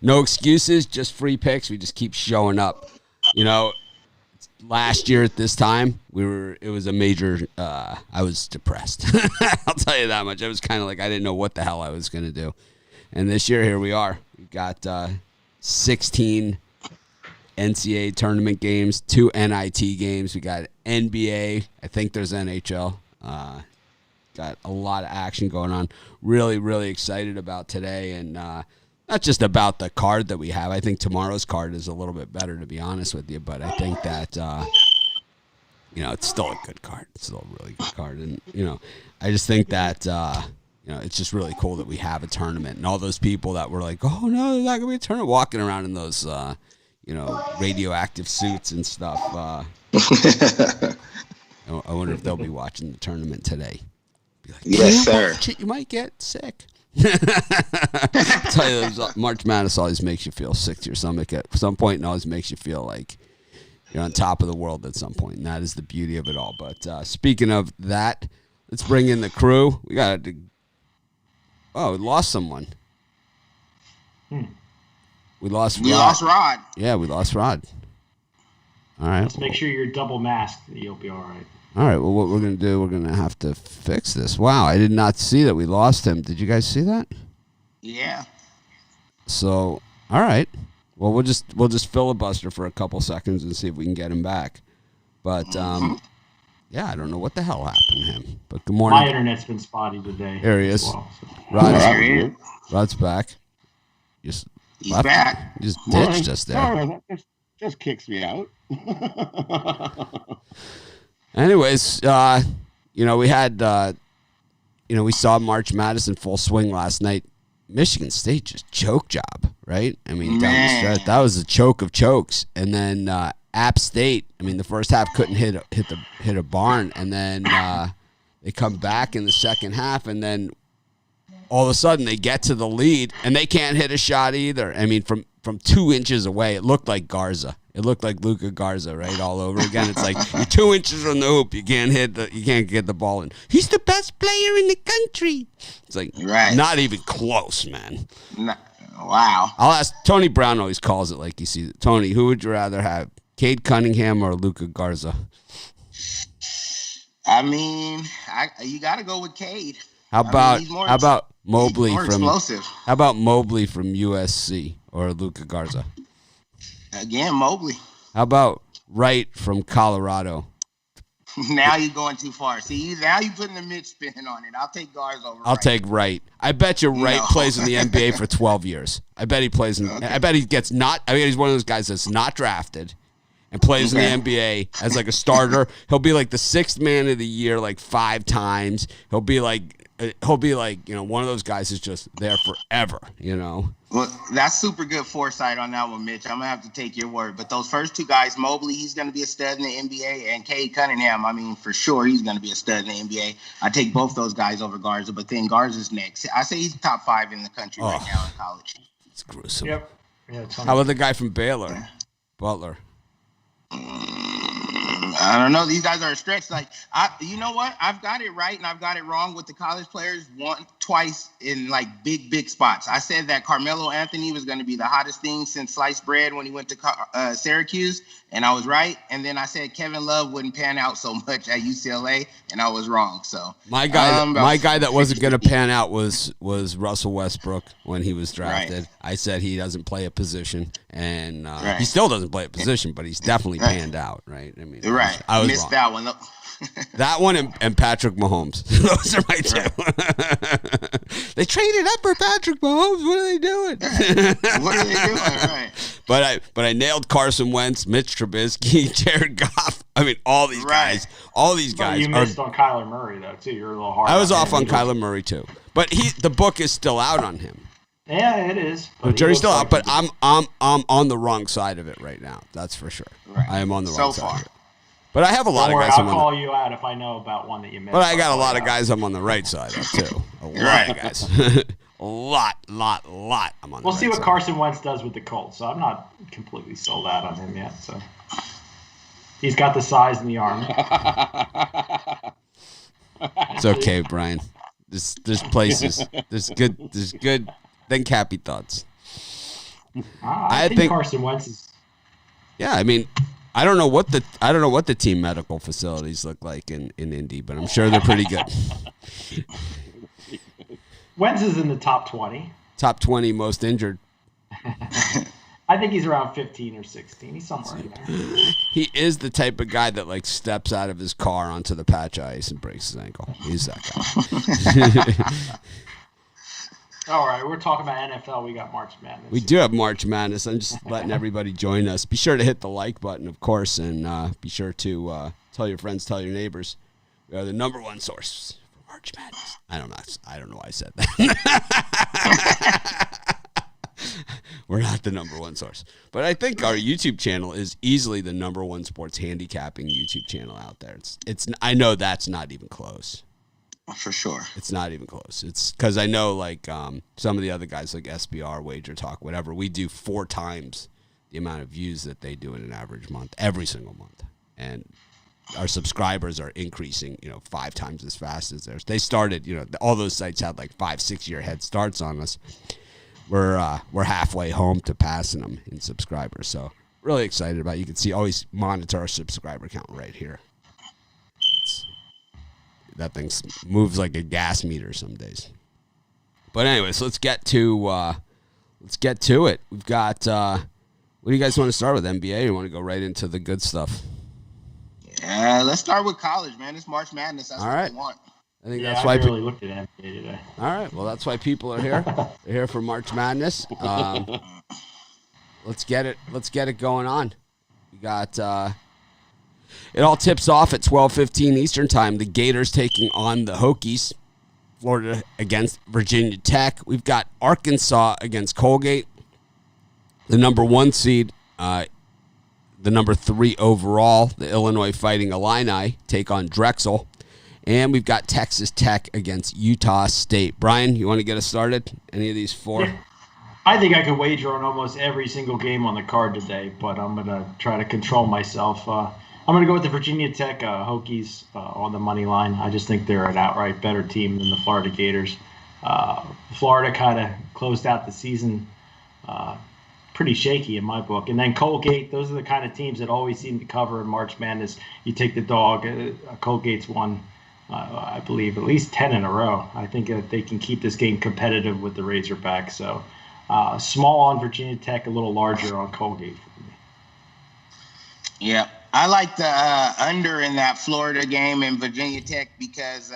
No excuses, just free picks. We just keep showing up. You know, last year at this time, it was a major, I was depressed. I'll tell you that much. I was kind of like, I didn't know what the hell I was going to do. And this year, here we are. We've got 16 NCAA tournament games, 2 NIT games. We got NBA. I think there's NHL. Got a lot of action going on. Really, really excited about today. And not just about the card that we have. I think tomorrow's card is a little bit better, to be honest with you. But I think that, it's still a good card. It's still a really good card. And, I just think that, it's just really cool that we have a tournament. And all those people that were like, oh, no, there's not going to be a tournament, walking around in those, radioactive suits and stuff. I wonder if they'll be watching the tournament today. Be like, yes, sir. You might get sick. I'll tell you, March Madness always makes you feel sick to your stomach at some point, and always makes you feel like you're on top of the world at some point, and that is the beauty of it all. But speaking of that, let's bring in the crew. We lost someone. We lost Rod. Yeah, we lost Rod. All right. Let's make sure you're double masked. You'll be all right. All right, well, what we're going to do, we're going to have to fix this. Wow, I did not see that we lost him. Did you guys see that? Yeah. So, all right. Well, we'll just filibuster for a couple seconds and see if we can get him back. But, yeah, I don't know what the hell happened to him. But good morning. My internet's been spotty today. There he is. Well, so. Rod's back. He's back. He just ditched us there. Just kicks me out. Anyways, we had, we saw March Madness in full swing last night. Michigan State just choke job, right? I mean, down the stretch, that was a choke of chokes. And then App State, the first half couldn't hit a barn, and then they come back in the second half, and then all of a sudden they get to the lead, and they can't hit a shot either. From 2 inches away, it looked like Garza. It looked like Luka Garza, right, all over again. It's like you're 2 inches from the hoop, you can't get the ball in. He's the best player in the country. It's like not even close, man. Wow. I'll ask Tony Brown. Always calls it like he sees it. Tony, who would you rather have, Cade Cunningham or Luka Garza? You got to go with Cade. How about Mobley from explosive. How about Mobley from USC or Luka Garza? Again, Mobley. How about Wright from Colorado? Now you're going too far. See, now you're putting the mid spin on it. I'll take Garza over. I'll take Wright. I bet you Wright plays in the NBA for 12 years. I bet he plays in. Okay. I bet he gets not. He's one of those guys that's not drafted and plays in the NBA as like a starter. He'll be like the 6th man of the year like 5 times. He'll be like one of those guys is just there forever, Well, that's super good foresight on that one, Mitch. I'm going to have to take your word. But those first 2 guys, Mobley, he's going to be a stud in the NBA, and Cade Cunningham, for sure he's going to be a stud in the NBA. I take both those guys over Garza, but then Garza's next. I say he's top 5 in the country right now in college. It's gruesome. Yep. Yeah, how about the guy from Baylor, Butler? I don't know. These guys are a stretch. You know what? I've got it right and I've got it wrong with the college players twice in big spots. I said that Carmelo Anthony was going to be the hottest thing since sliced bread when he went to Syracuse, and I was right. And then I said Kevin Love wouldn't pan out so much at UCLA, and I was wrong. So my guy that wasn't going to pan out was Russell Westbrook when he was drafted. Right. I said he doesn't play a position, and he still doesn't play a position, but he's definitely panned out. Right? I was missed wrong. That one. That one and Patrick Mahomes. Those are my 2. They traded up for Patrick Mahomes. What are they doing? What are they doing? Right. But I nailed Carson Wentz, Mitch Trubisky, Jared Goff. All these guys. All these guys. You missed on Kyler Murray though too. You're a little hard. I was off on Kyler Murray too. But the book is still out on him. Yeah, it is. The jury's still out, but I'm on the wrong side of it right now. That's for sure. Right. I am on the wrong side far. of it. But I have a lot of guys. I'll call you out if I know about one that you missed. But I got a lot of guys I'm on the right side of too. A lot of guys. a lot. I'm on the right side. We'll see what Carson Wentz does with the Colts. So I'm not completely sold out on him yet. So he's got the size and the arm. It's okay, Brian. There's places. There's good. Then Cappy thoughts. I think Carson Wentz is. Yeah, I mean, I don't know what the team medical facilities look like in Indy, but I'm sure they're pretty good. Wentz is in the top 20. Top 20 most injured. I think he's around 15 or 16. He's somewhere in there. He is the type of guy that like steps out of his car onto the patch ice and breaks his ankle. He's that guy. All right, we're talking about NFL. We got March Madness. We do have March Madness. I'm just letting everybody join us. Be sure to hit the like button, of course, and be sure to tell your friends, tell your neighbors. We are the number one source for March Madness. I don't know why I said that. We're not the number one source. But I think our YouTube channel is easily the number one sports handicapping YouTube channel out there. I know that's not even close. For sure. It's not even close. It's because I know like some of the other guys like SBR, Wager Talk, whatever, we do 4 times the amount of views that they do in an average month, every single month. And our subscribers are increasing, 5 times as fast as theirs. They started, all those sites had like 5-6 year head starts on us. We're halfway home to passing them in subscribers. So really excited about it. You can always monitor our subscriber count right here. That thing moves like a gas meter some days. But anyways, let's get to it. We've got what do you guys want to start with, NBA? Or you want to go right into the good stuff? Yeah, let's start with college, man. It's March Madness. That's what they want. I think that's why I really looked at NBA today. All right, well that's why people are here. They're here for March Madness. Let's get it going on. We got. It all tips off at 12:15 Eastern Time. The Gators taking on the Hokies. Florida against Virginia Tech. We've got Arkansas against Colgate. The number 1 seed, the number 3 overall, the Illinois Fighting Illini, take on Drexel. And we've got Texas Tech against Utah State. Brian, you want to get us started? Any of these 4? Yeah. I think I could wager on almost every single game on the card today, but I'm going to try to control myself. I'm going to go with the Virginia Tech Hokies on the money line. I just think they're an outright better team than the Florida Gators. Florida kind of closed out the season pretty shaky in my book. And then Colgate, those are the kind of teams that always seem to cover in March Madness. You take the dog. Colgate's won, I believe, at least 10 in a row. I think that they can keep this game competitive with the Razorbacks. So small on Virginia Tech, a little larger on Colgate for me. Yeah. I like the under in that Florida game and Virginia Tech because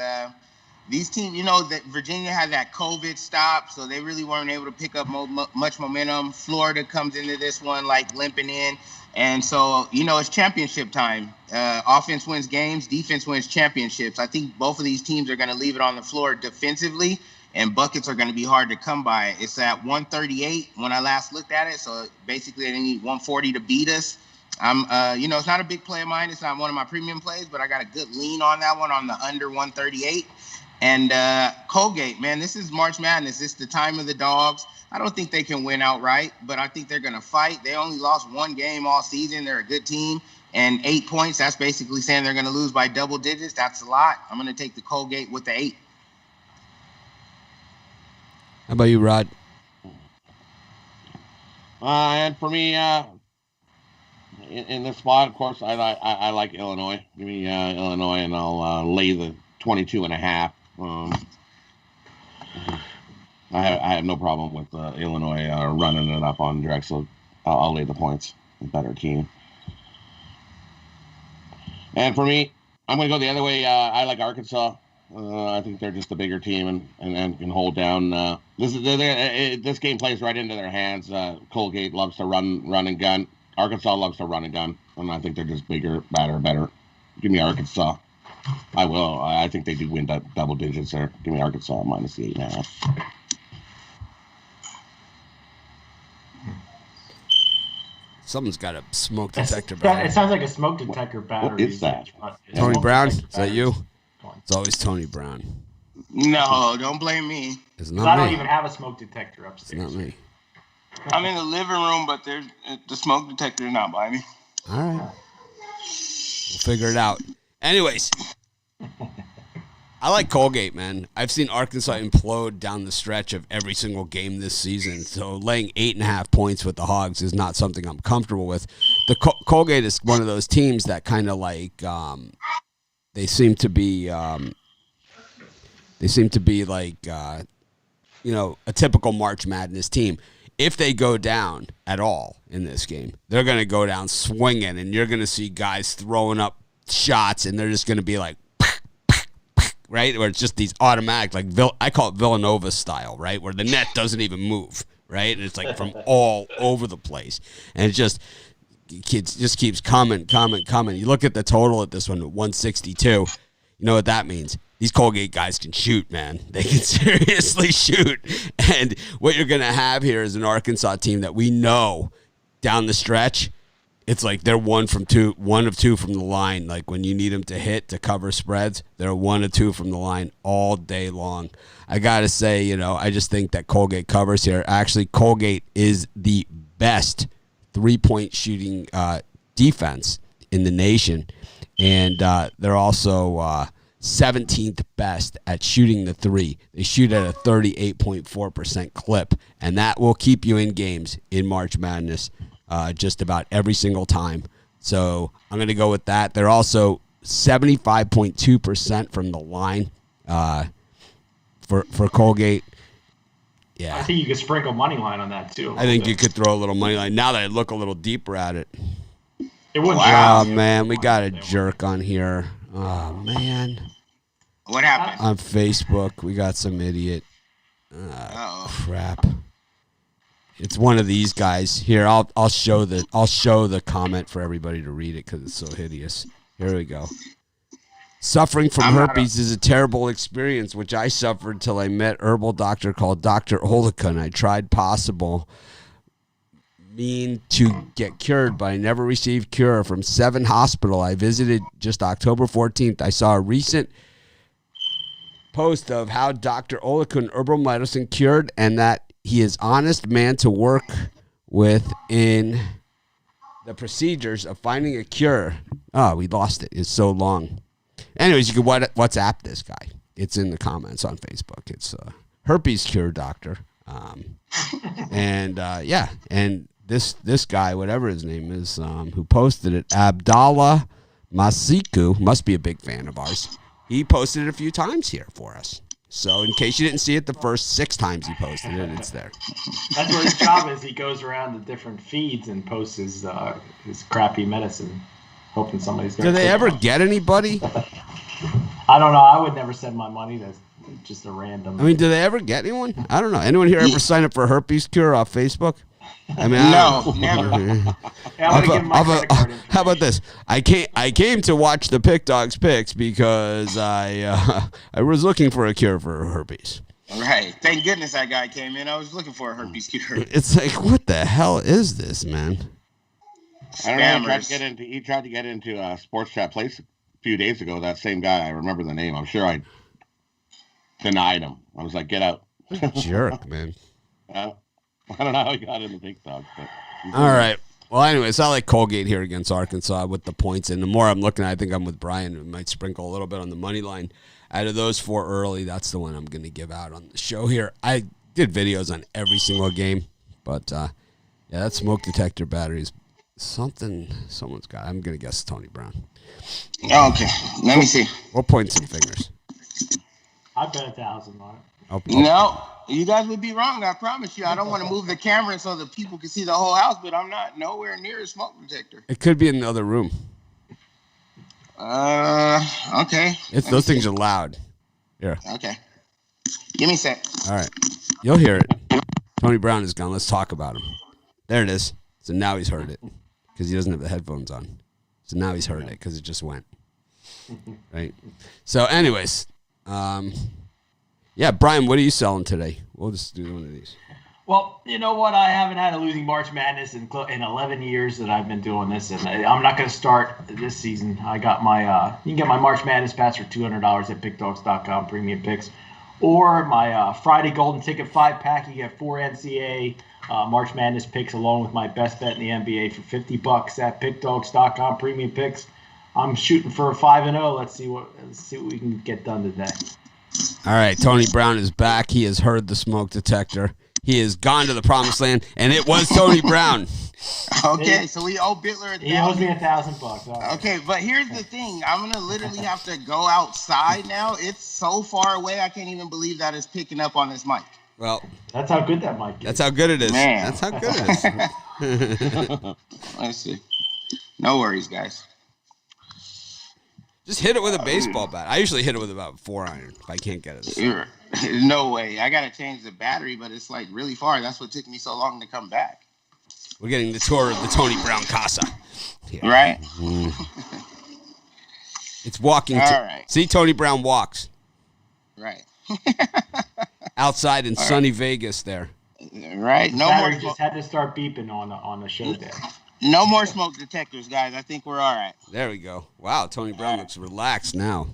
these teams, that Virginia had that COVID stop, so they really weren't able to pick up much momentum. Florida comes into this one like limping in. And so, it's championship time. Offense wins games, defense wins championships. I think both of these teams are going to leave it on the floor defensively, and buckets are going to be hard to come by. It's at 138 when I last looked at it, so basically they need 140 to beat us. It's not a big play of mine. It's not one of my premium plays, but I got a good lean on that one on the under 138. And Colgate, man, this is March Madness. It's the time of the dogs. I don't think they can win outright, but I think they're going to fight. They only lost 1 game all season. They're a good team. And 8 points, that's basically saying they're going to lose by double digits. That's a lot. I'm going to take the Colgate with the 8. How about you, Rod? And for me, in this spot, of course, I like Illinois. Give me Illinois, and I'll lay the 22.5. I have no problem with Illinois running it up on Drexel. I'll lay the points. Better team. And for me, I'm going to go the other way. I like Arkansas. I think they're just the bigger team and can hold down. This game plays right into their hands. Colgate loves to run and gun. Arkansas loves to run and gun, and I think they're just bigger, better. Give me Arkansas. I will. I think they do win double digits there. Give me Arkansas minus the 8.5. Someone's got a smoke detector battery. It sounds like a smoke detector battery. What is that? Tony Brown? Is that you? It's always Tony Brown. No, don't blame me. It's not I me. don't even have a smoke detector upstairs. It's not me. I'm in the living room, but the smoke detector is not by me. All right. We'll figure it out. Anyways, I like Colgate, man. I've seen Arkansas implode down the stretch of every single game this season. So laying 8.5 points with the Hogs is not something I'm comfortable with. The Colgate is one of those teams that kind of like they seem to be like a typical March Madness team. If they go down at all in this game, they're going to go down swinging, and you're going to see guys throwing up shots, and they're just going to be like, right? Where it's just these automatic, like I call it Villanova style, right? Where the net doesn't even move, right? And it's like from all over the place. And it just keeps coming. You look at the total at this one, 162. You know what that means? These Colgate guys can shoot, man. They can seriously shoot. And what you're going to have here is an Arkansas team that we know down the stretch, it's like they're one of two from the line. Like when you need them to hit to cover spreads, they're 1 of 2 from the line all day long. I got to say, I just think that Colgate covers here. Actually, Colgate is the best 3-point shooting defense in the nation. And they're also 17th best at shooting the three. They shoot at a 38.4% clip, and that will keep you in games in March Madness just about every single time. So I'm going to go with that. They're also 75.2% from the line for Colgate. Yeah, I think you could sprinkle money line on that too. I think you could throw a little money line. Now that I look a little deeper at it. It wouldn't. Oh man, we got a jerk on here. Oh man. What happened? On Facebook, we got some idiot. Crap. It's one of these guys. Here, I'll show the comment for everybody to read it because it's so hideous. Here we go. Suffering from herpes is a terrible experience, which I suffered till I met herbal doctor called Dr. Olacon. I tried possible to get cured, but I never received cure. From 7 hospital I visited just October 14th. I saw a recent post of how Dr. Olacon herbal medicine cured and that he is honest man to work with in the procedures of finding a cure. Oh, we lost it. It's so long. Anyways, you can WhatsApp this guy. It's in the comments on Facebook. It's herpes cure doctor. And this guy, whatever his name is, who posted it, Abdallah Masiku, must be a big fan of ours. He posted it a few times here for us. So in case you didn't see it the first 6 times he posted it, it's there. That's what his job is. He goes around the different feeds and posts his crappy medicine, hoping somebody's going to. Do they ever get anybody? I don't know. I would never send my money to just a random. I mean, do they ever get anyone? I don't know. Anyone here ever sign up for herpes cure off Facebook? I mean, no, never. How about this? I came to watch the Pick Dogs picks because I was looking for a cure for herpes. Right. Thank goodness that guy came in. I was looking for a herpes cure. It's like, what the hell is this, man? I don't know. He tried to get into Sports Chat Place a few days ago. That same guy. I remember the name. I'm sure I denied him. I was like, get out. Jerk, man. I don't know how he got into TikTok. But all right. Well, anyways, I like Colgate here against Arkansas with the points. And the more I'm looking at, I think I'm with Brian. We might sprinkle a little bit on the money line. Out of those 4 early, that's the one I'm going to give out on the show here. I did videos on every single game. But, that smoke detector battery is something someone's got. I'm going to guess Tony Brown. Okay. Let me see. We'll point some fingers. I bet 1,000 on it. No, you guys would be wrong. I promise you. I don't want to move the camera so that people can see the whole house, but I'm not nowhere near a smoke detector. It could be in the other room. Okay. Those things are loud. Here. Okay. Give me a sec. All right. You'll hear it. Tony Brown is gone. Let's talk about him. There it is. So now he's heard it because he doesn't have the headphones on. So now he's heard it because it just went. Right. So anyways, yeah, Brian, what are you selling today? We'll just do one of these. Well, you know what? I haven't had a losing March Madness in 11 years that I've been doing this, and I'm not going to start this season. I got my you can get my March Madness pass for $200 at pickdogs.com, premium picks, or my Friday Golden Ticket 5-pack. You get 4 NCAA March Madness picks along with my best bet in the NBA for $50 at pickdogs.com, premium picks. I'm shooting for a 5-0. Let's see what we can get done today. All right, Tony Brown is back. He has heard the smoke detector. He has gone to the promised land, and it was Tony Brown. Okay, so we owe Bitler He owes me $1,000. Right. Okay, but here's the thing. I'm going to literally have to go outside now. It's so far away, I can't even believe that it's picking up on this mic. Well, that's how good that mic is. That's how good it is. Man. That's how good it is. Let's see. No worries, guys. Just hit it with a baseball bat. I usually hit it with about 4-iron if I can't get it. No way. I got to change the battery, but it's like really far. That's what took me so long to come back. We're getting the tour of the Tony Brown Casa. Yeah. Right? It's walking. Right. See, Tony Brown walks. Right. Outside in sunny Vegas there. Right. No battery more. Just had to start beeping on the show day. No more smoke detectors, guys. I think we're all right. There we go. Wow, Tony Brown looks relaxed now.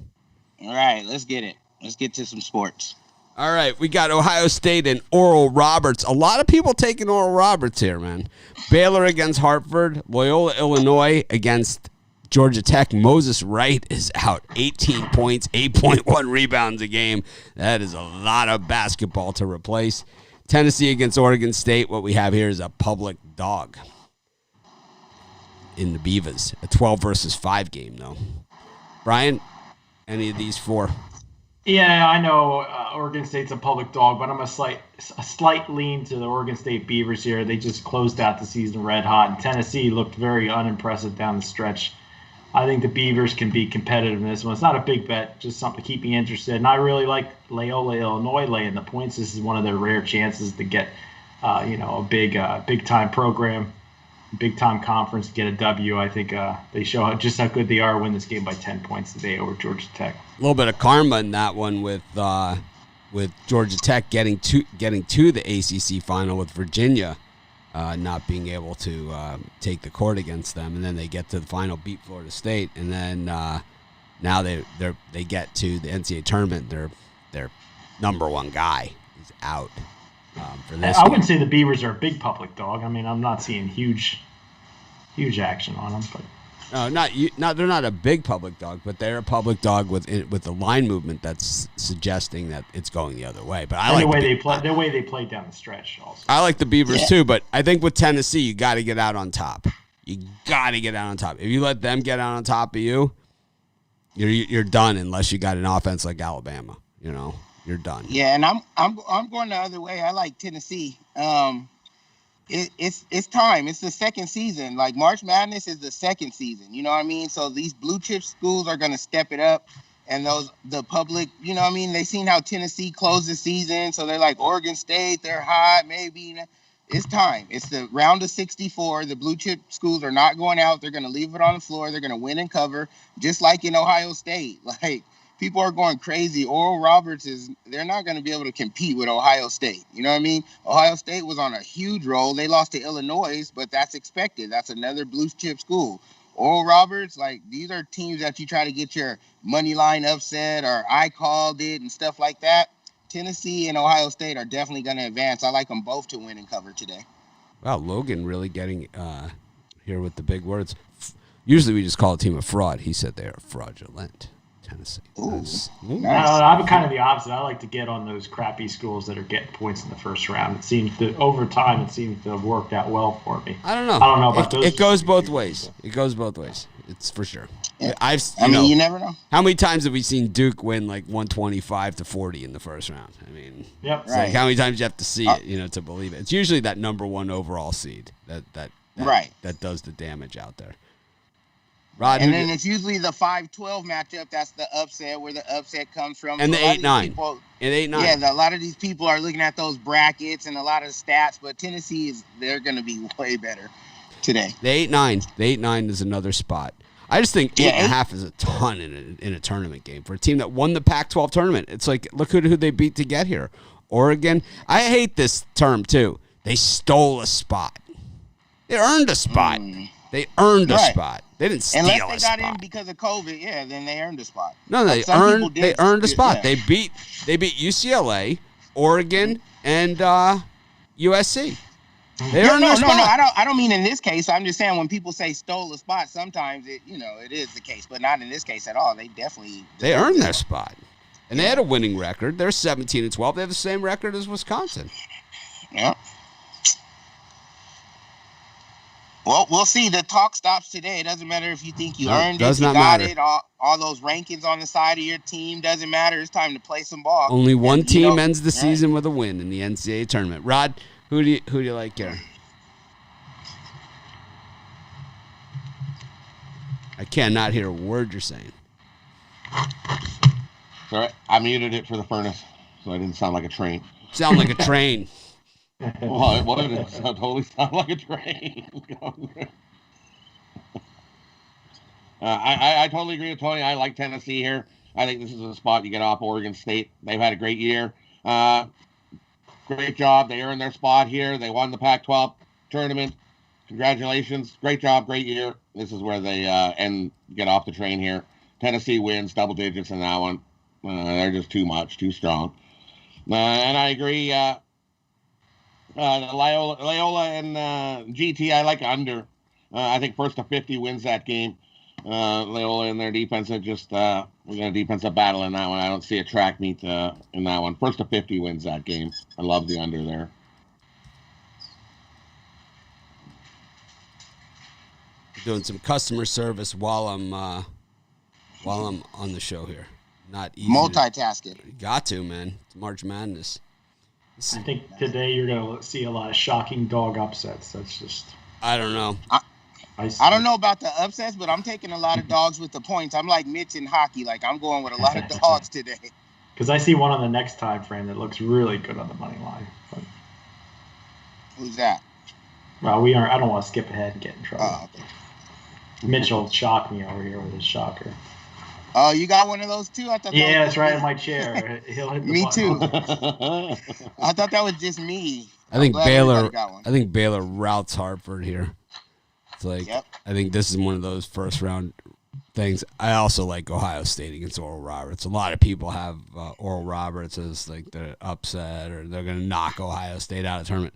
All right, let's get it. Let's get to some sports. All right, we got Ohio State and Oral Roberts. A lot of people taking Oral Roberts here, man. Baylor against Hartford. Loyola, Illinois against Georgia Tech. Moses Wright is out. 18 points, 8.1 rebounds a game. That is a lot of basketball to replace. Tennessee against Oregon State. What we have here is a public dog in the Beavers. A 12 versus 5 game, though. Brian, any of these four? Yeah, I know Oregon State's a public dog, but I'm a slight lean to the Oregon State Beavers here. They just closed out the season red hot, and Tennessee looked very unimpressive down the stretch. I think the Beavers can be competitive in this one. It's not a big bet, just something to keep me interested. And I really like Loyola, Illinois laying the points. This is one of their rare chances to get, a big time program, big time conference, get a W. I think they show just how good they are. Win this game by 10 points today over Georgia Tech. A little bit of karma in that one with Georgia Tech getting to the ACC final with Virginia not being able to take the court against them, and then they get to the final, beat Florida State, and then now they get to the NCAA tournament. Their number one guy is out for this. I wouldn't say the Beavers are a big public dog. I mean, I'm not seeing huge action on them, but. They're not a big public dog, but they're a public dog with the line movement that's suggesting that it's going the other way. But I like the way they play down the stretch. Also, I like the Beavers too, but I think with Tennessee, you got to get out on top. You got to get out on top. If you let them get out on top of you, you're done unless you got an offense like Alabama. You're done. Yeah, and I'm going the other way. I like Tennessee. It's time. It's the second season. Like March Madness is the second season. You know what I mean? So these blue chip schools are going to step it up, and the public, you know what I mean? They seen how Tennessee closed the season, so they're like Oregon State, they're hot, maybe. It's time. It's the round of 64. The blue chip schools are not going out. They're going to leave it on the floor. They're going to win and cover, just like in Ohio State. Like, people are going crazy. Oral Roberts they're not going to be able to compete with Ohio State. You know what I mean? Ohio State was on a huge roll. They lost to Illinois, but that's expected. That's another blue chip school. Oral Roberts, like, these are teams that you try to get your money line upset or I called it and stuff like that. Tennessee and Ohio State are definitely going to advance. I like them both to win and cover today. Wow, Logan really getting here with the big words. Usually we just call a team a fraud. He said they are fraudulent. Tennessee. Nice. I'm kind of the opposite. I like to get on those crappy schools that are getting points in the first round. It seems to have worked out well for me. I don't know about those. It goes both ways. It's for sure. Yeah. You never know. How many times have we seen Duke win like 125-40 in the first round? I mean, yep. It's like how many times you have to see it, to believe it. It's usually that number one overall seed that does the damage out there. Rod, and then it's usually the 5-12 matchup. That's the upset, where the upset comes from. And the 8-9. Yeah, a lot of these people are looking at those brackets and a lot of stats, but Tennessee they're going to be way better today. The 8-9. The 8-9 is another spot. I just think 8.5 is a ton in a tournament game for a team that won the Pac-12 tournament. It's like, look who they beat to get here. Oregon. I hate this term too. They stole a spot. They earned a spot. They earned a spot. They didn't steal a spot. Unless they got in because of COVID, then they earned a spot. No, they earned a spot. Yeah. They beat UCLA, Oregon, and USC. They earned their spot. I don't mean in this case. I'm just saying when people say stole a spot, sometimes it is the case, but not in this case at all. They definitely earned their spot, and they had a winning record. They're 17-12. They have the same record as Wisconsin. Yeah. Well, we'll see. The talk stops today. It doesn't matter if you think you earned it, you got it. All those rankings on the side of your team doesn't matter. It's time to play some ball. Only one team ends the season with a win in the NCAA tournament. Rod, who do you like here? I cannot hear a word you're saying. Sorry, I muted it for the furnace, so I didn't sound like a train. Sound like a train. Well, it would. It totally sound like a train. I totally agree with Tony. I like Tennessee here. I think this is a spot you get off Oregon State. They've had a great year. Great job. They earned their spot here. They won the Pac-12 tournament. Congratulations. Great job. Great year. This is where they get off the train here. Tennessee wins double digits in that one. They're just too much, too strong. And I agree. Loyola and GT, I like under. I think first to 50 wins that game. Loyola and their defense are just we got a defensive battle in that one. I don't see a track meet in that one. First to 50 wins that game. I love the under there. Doing some customer service while I'm on the show here. Not easy. Multitasking. Got to, man. It's March Madness. I think today you're going to see a lot of shocking dog upsets. That's just... I don't know. I don't know about the upsets, but I'm taking a lot of dogs with the points. I'm like Mitch in hockey. Like, I'm going with a lot of dogs today. Because I see one on the next time frame that looks really good on the money line. But... Who's that? Well, I don't want to skip ahead and get in trouble. Oh, okay. Mitch will shock me over here with his shocker. Oh, you got one of those too? I thought. Yeah, it's right in my chair. He'll hit the me button. too. I thought that was just me. I think Baylor routs Hartford here. It's like I think this is one of those first round things. I also like Ohio State against Oral Roberts. A lot of people have Oral Roberts as like the upset or they're going to knock Ohio State out of the tournament.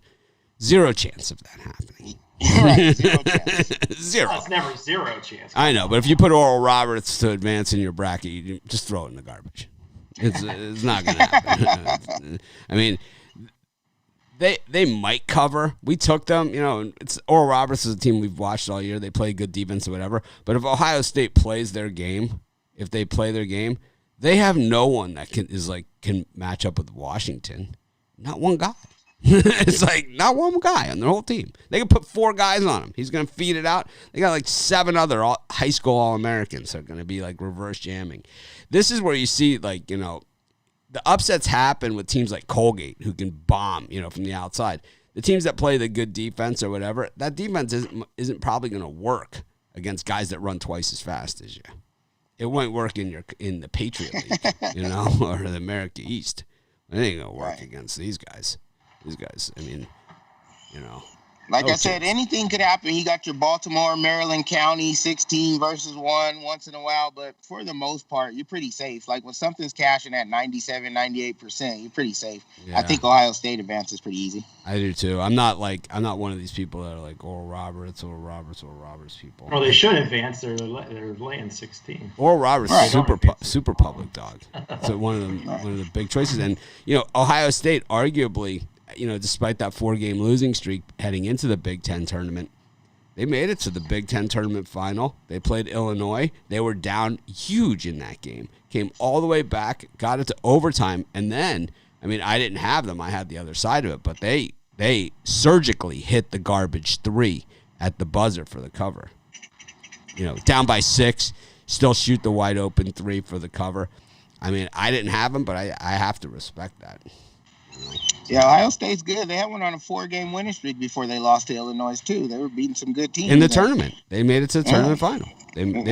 Zero chance of that happening. Right, zero chance. Zero. Well, it's never zero chance. I know, but if you put Oral Roberts to advance in your bracket, you just throw it in the garbage. It's not going to happen. I mean, they might cover. We took them. It's Oral Roberts is a team we've watched all year. They play good defense or whatever. But if Ohio State plays their game, they have no one that can match up with Washington. Not one guy. It's like not one guy on their whole team. They can put 4 guys on him. He's going to feed it out. They got like 7 other high school All-Americans that are going to be like reverse jamming. This is where you see the upsets happen with teams like Colgate who can bomb, from the outside. The teams that play the good defense or whatever, that defense isn't probably going to work against guys that run twice as fast as you. It won't work in the Patriot League, or the America East. It ain't going to work against these guys. These guys, I mean, Like I said, anything could happen. You got your Baltimore, Maryland County, 16 versus 1 once in a while. But for the most part, you're pretty safe. Like when something's cashing at 97, 98%, you're pretty safe. Yeah. I think Ohio State advances pretty easy. I do too. I'm not one of these people that are like Oral Roberts people. Well, they should advance. They're laying 16. Oral Roberts is super public dog. So one of the big choices. And, Ohio State arguably, despite that 4-game losing streak heading into the Big Ten tournament, they made it to the Big Ten tournament final. They played Illinois. They were down huge in that game. Came all the way back, got it to overtime, and then, I didn't have them. I had the other side of it, but they surgically hit the garbage 3 at the buzzer for the cover. Down by 6, still shoot the wide open 3 for the cover. I didn't have them, but I have to respect that. Yeah, Ohio State's good. They had one on a 4-game winning streak before they lost to Illinois too. They were beating some good teams in the tournament. They made it to the tournament final. They beat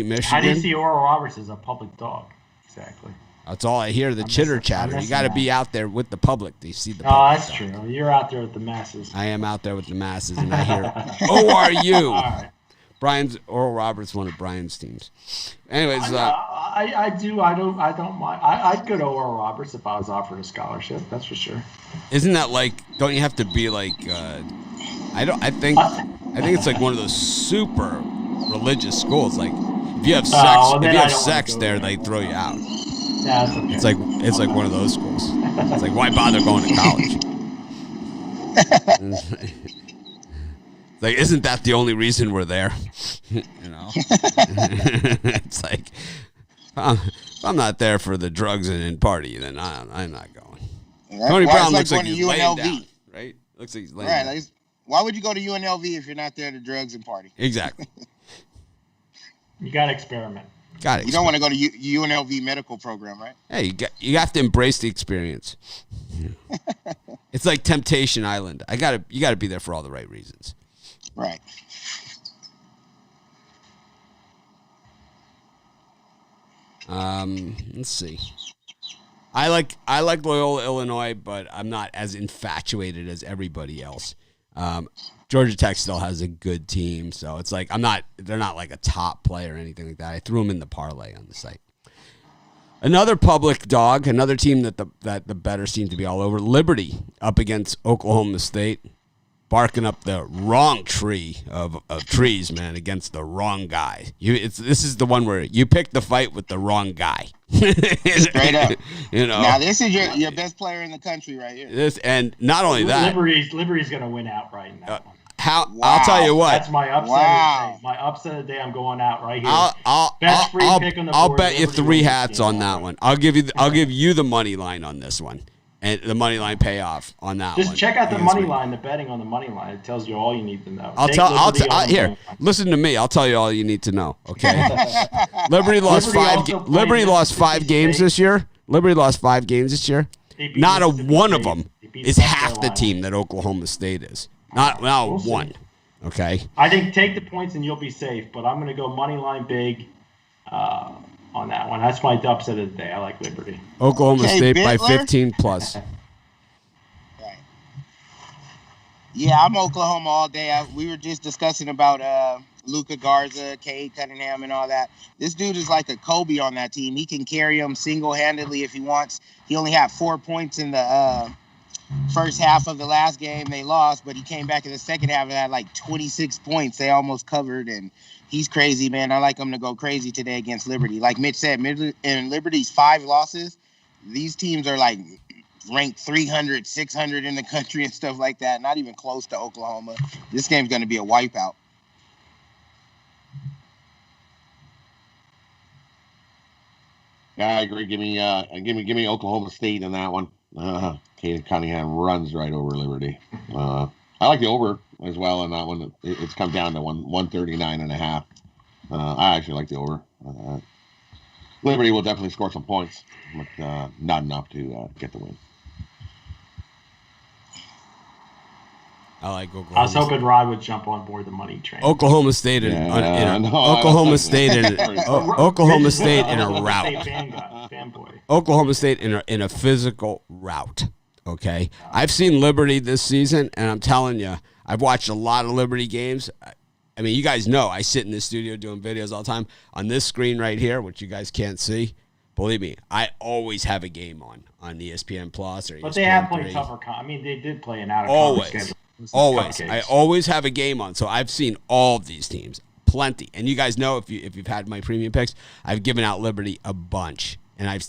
Michigan. How do you see Oral Roberts as a public dog? Exactly. That's all I hear. The chitter chatter. You got to be out there with the public to see the public. Oh, that's true. You're out there with the masses. I am out there with the masses, and I hear ORU. All right. Oral Roberts, one of Brian's teams. Anyways, I do. I don't mind. I'd go to Oral Roberts if I was offered a scholarship. That's for sure. Isn't that like? Don't you have to be like? I think it's like one of those super religious schools. Like if you have sex, there, they throw you out. Yeah, that's okay. It's like one of those schools. It's like, why bother going to college? Like, isn't that the only reason we're there? It's like, if I'm not there for the drugs and party, then I'm not going. Tony Brown looks like he's laying down, right? Looks like he's laying down. Like, why would you go to UNLV if you're not there to drugs and party? Exactly. You got to experiment. You don't want to go to UNLV medical program, right? Hey, you have to embrace the experience. It's like Temptation Island. You got to be there for all the right reasons. Right. Let's see. I like Loyola, Illinois, but I'm not as infatuated as everybody else. Georgia Tech still has a good team, so it's like they're not like a top player or anything like that. I threw them in the parlay on the site. Another public dog, another team that the better seem to be all over. Liberty up against Oklahoma State, barking up the wrong tree of trees, man, against the wrong guy. This is the one where you pick the fight with the wrong guy. Straight up. Now this is your best player in the country right here. And not only that, Liberty's going to win outright now. Wow. I'll tell you what. That's my upset of the day. My upset of the day, I'm going out right here. I'll bet you 3 hats on that one. I'll give you the money line on this one. And the money line payoff on that one. Just check out the money line, the betting on the money line. It tells you all you need to know. Here, listen to me. I'll tell you all you need to know. Okay. Liberty lost five games this year. Liberty lost 5 games this year. Not a one of them is half the team that Oklahoma State is. Not one. Okay. I think take the points and you'll be safe. But I'm going to go money line big. On that one. That's my upset of the day. I like Liberty. Oklahoma State by 15 plus. Right. Yeah, I'm Oklahoma all day. We were just discussing about Luka Garza, Cade Cunningham, and all that. This dude is like a Kobe on that team. He can carry them single-handedly if he wants. He only had 4 points in the first half of the last game. They lost, but he came back in the second half and had like 26 points. They almost covered, and he's crazy, man. I like him to go crazy today against Liberty. Like Mitch said, in Liberty's 5 losses, these teams are like ranked 300, 600 in the country and stuff like that. Not even close to Oklahoma. This game's going to be a wipeout. Yeah, I agree. Give me Oklahoma State in that one. Cade Cunningham runs right over Liberty. I like the over as well on that one. It's come down to 139.5. I actually like the over. Liberty will definitely score some points, but not enough to get the win. I like Oklahoma. I was hoping Rod would jump on board the money train. Oklahoma State in a route. Oklahoma State in a physical route. Okay, I've seen Liberty this season, and I'm telling you, I've watched a lot of Liberty games. I mean, you guys know I sit in the studio doing videos all the time. On this screen right here, which you guys can't see, believe me, I always have a game on ESPN Plus or ESPN. But they have played tougher. They did play an out-of-conference schedule. Always. I always have a game on. So I've seen all of these teams, plenty. And you guys know if you've had my premium picks, I've given out Liberty a bunch, and I've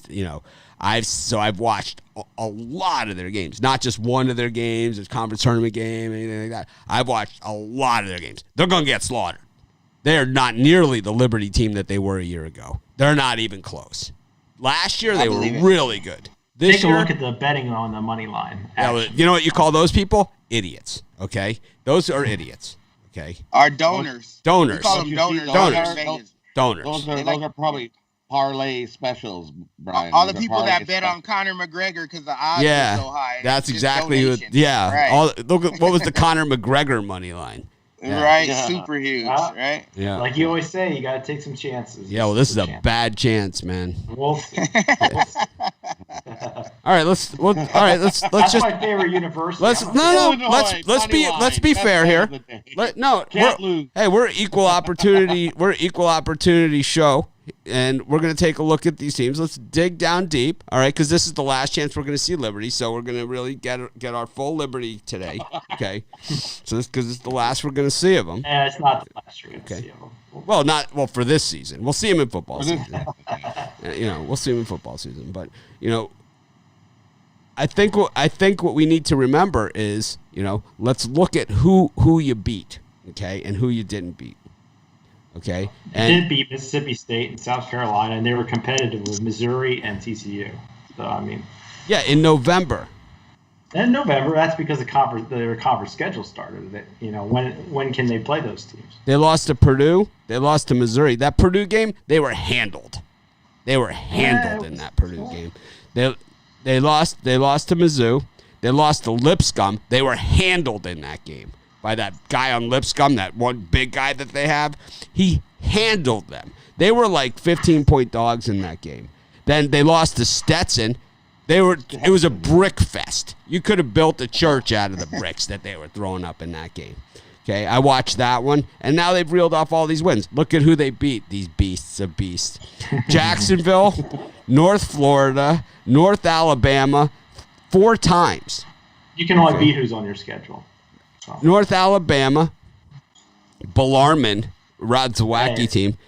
watched a lot of their games, not just one of their games, a conference tournament game, anything like that. I've watched a lot of their games. They're going to get slaughtered. They are not nearly the Liberty team that they were a year ago. They're not even close. Last year, they were really good. Take a look at the betting on the money line. You know what you call those people? Idiots. Okay? Those are idiots. Okay? Our donors. Donors. We call them donors. Donors. Those are probably parlay specials, Brian. All the people that bet on Conor McGregor because the odds are so high. That's exactly what. Yeah. Right. Look at what was the Conor McGregor money line. Yeah. Right, super huge, right? Yeah. Like you always say, you got to take some chances. Yeah, well, this is a bad chance, man. We'll see. All right, let's That's just. my favorite university. Let's be fair here. Can't lose. Hey, we're equal opportunity. We're an equal opportunity show, and we're going to take a look at these teams. Let's dig down deep, all right? Because this is the last chance we're going to see Liberty, so we're going to really get our full Liberty today, okay? So because it's the last we're going to see of them. Yeah, it's not the last you're going to see of them. Well, for this season. We'll see him in football season. We'll see him in football season. But, I think what we need to remember is, let's look at who you beat, okay, and who you didn't beat, okay? And they did beat Mississippi State and South Carolina, and they were competitive with Missouri and TCU. So, yeah, in November. In November, that's because their conference schedule started. When can they play those teams? They lost to Purdue. They lost to Missouri. That Purdue game, they were handled. They were handled in that Purdue game. They lost to Mizzou. They lost to Lipscomb. They were handled in that game by that guy on Lipscomb, that one big guy that they have. He handled them. They were like 15-point dogs in that game. Then they lost to Stetson. It was a brick fest. You could have built a church out of the bricks that they were throwing up in that game. Okay, I watched that one, and now they've reeled off all these wins. Look at who they beat, these beasts of beasts. Jacksonville, North Florida, North Alabama, 4 times. You can only beat who's on your schedule. So. North Alabama, Bellarmine, Rod Zawacki team.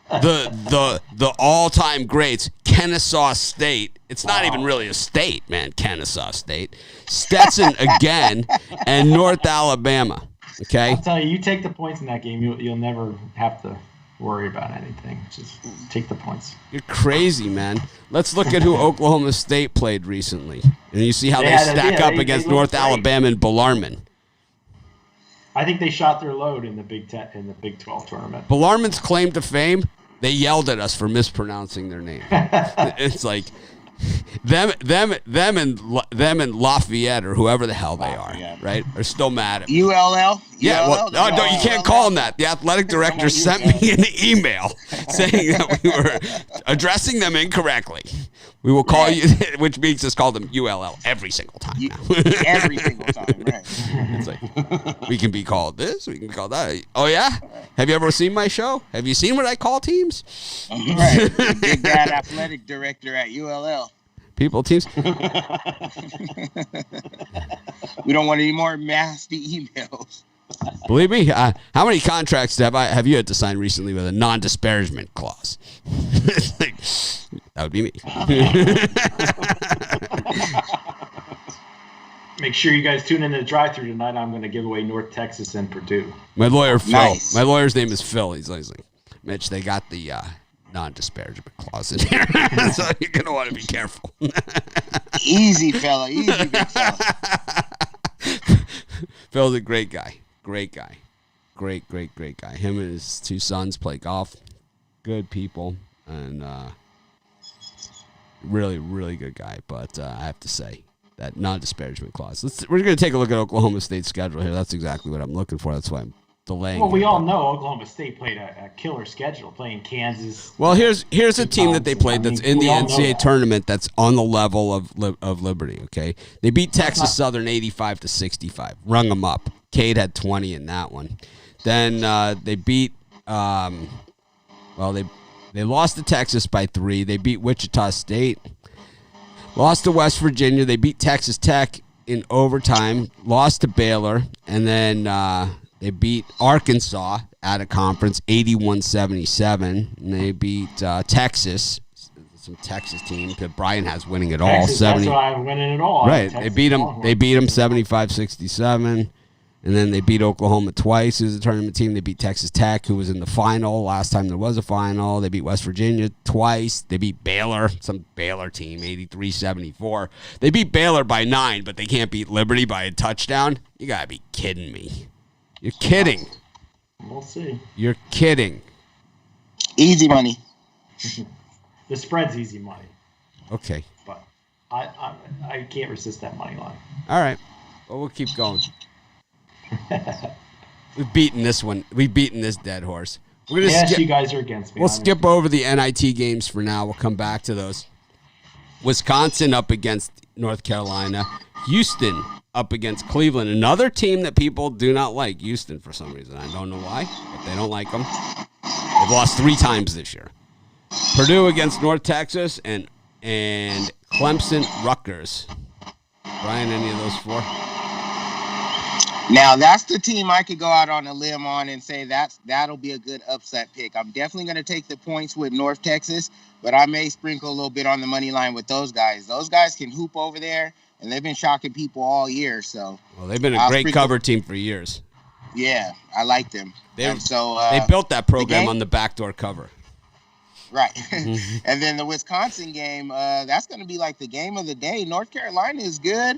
The all-time greats, Kennesaw State. It's not even really a state, man, Kennesaw State. Stetson again, and North Alabama. Okay? I'll tell you, you take the points in that game, you'll never have to worry about anything. Just take the points. You're crazy, man. Let's look at who Oklahoma State played recently. And you see how they stack up against North Alabama and Bellarmine. I think they shot their load in the Big 12 tournament. Bellarmine's claim to fame, they yelled at us for mispronouncing their name. It's like them and Lafayette or whoever the hell they are, right? Are still mad at me. ULL? Yeah, well, no, you can't call them that. The athletic director sent me an email saying that we were addressing them incorrectly. We will call you, which means us call them ULL every single time now. Every single time, right. It's like, we can be called this, we can be called that. Oh, yeah? Have you ever seen my show? Have you seen what I call teams? Right. Big bad athletic director at ULL. People, teams. We don't want any more nasty emails. Believe me, how many contracts have you had to sign recently with a non-disparagement clause? Like, that would be me. Make sure you guys tune in to the drive-thru tonight. I'm going to give away North Texas and Purdue. My lawyer, Phil. Nice. My lawyer's name is Phil. He's like, Mitch, they got the non-disparagement clause in here, so you're going to want to be careful. Easy, fella. Easy, big fella. Phil's a great guy. Great guy. Great guy. Him and his 2 sons play golf. Good people. And really, really good guy. But I have to say, that non-disparagement clause. We're going to take a look at Oklahoma State's schedule here. That's exactly what I'm looking for. That's why I'm delaying. Well, we all know Oklahoma State played a killer schedule, playing Kansas. Well, here's a team that they played that's in the NCAA tournament that's on the level of Liberty, okay? They beat Texas Southern 85-65. Rung them up. Cade had 20 in that one. Then they beat they lost to Texas by 3. They beat Wichita State. Lost to West Virginia. They beat Texas Tech in overtime. Lost to Baylor. And then they beat Arkansas at a conference 81-77. And they beat Texas, some Texas team that Brian has winning it all. Texas, 70. That's why I'm winning it all. Right. They beat them 75-67. And then they beat Oklahoma twice, who's a tournament team. They beat Texas Tech, who was in the final last time there was a final. They beat West Virginia twice. They beat Baylor, some Baylor team, 83-74. They beat Baylor by 9, but they can't beat Liberty by a touchdown? You got to be kidding me. You're kidding. We'll see. You're kidding. Easy money. The spread's easy money. Okay. But I can't resist that money line. All right. Well, we'll keep going. We've beaten this one. We've beaten this dead horse. We're gonna you guys are against me. We'll skip over the NIT games for now. We'll come back to those. Wisconsin up against North Carolina. Houston up against Cleveland, another team that people do not like, Houston, for some reason. I don't know why, but they don't like them. They've lost 3 times this year. Purdue against North Texas and Clemson, Rutgers. Brian, any of those 4? Now, that's the team I could go out on a limb on and say that'll be a good upset pick. I'm definitely going to take the points with North Texas, but I may sprinkle a little bit on the money line with those guys. Those guys can hoop over there, and they've been shocking people all year. So, well, they've been a great cover team for years. Yeah, I like them. They built that program on the backdoor cover. Right. And then the Wisconsin game, that's going to be like the game of the day. North Carolina is good.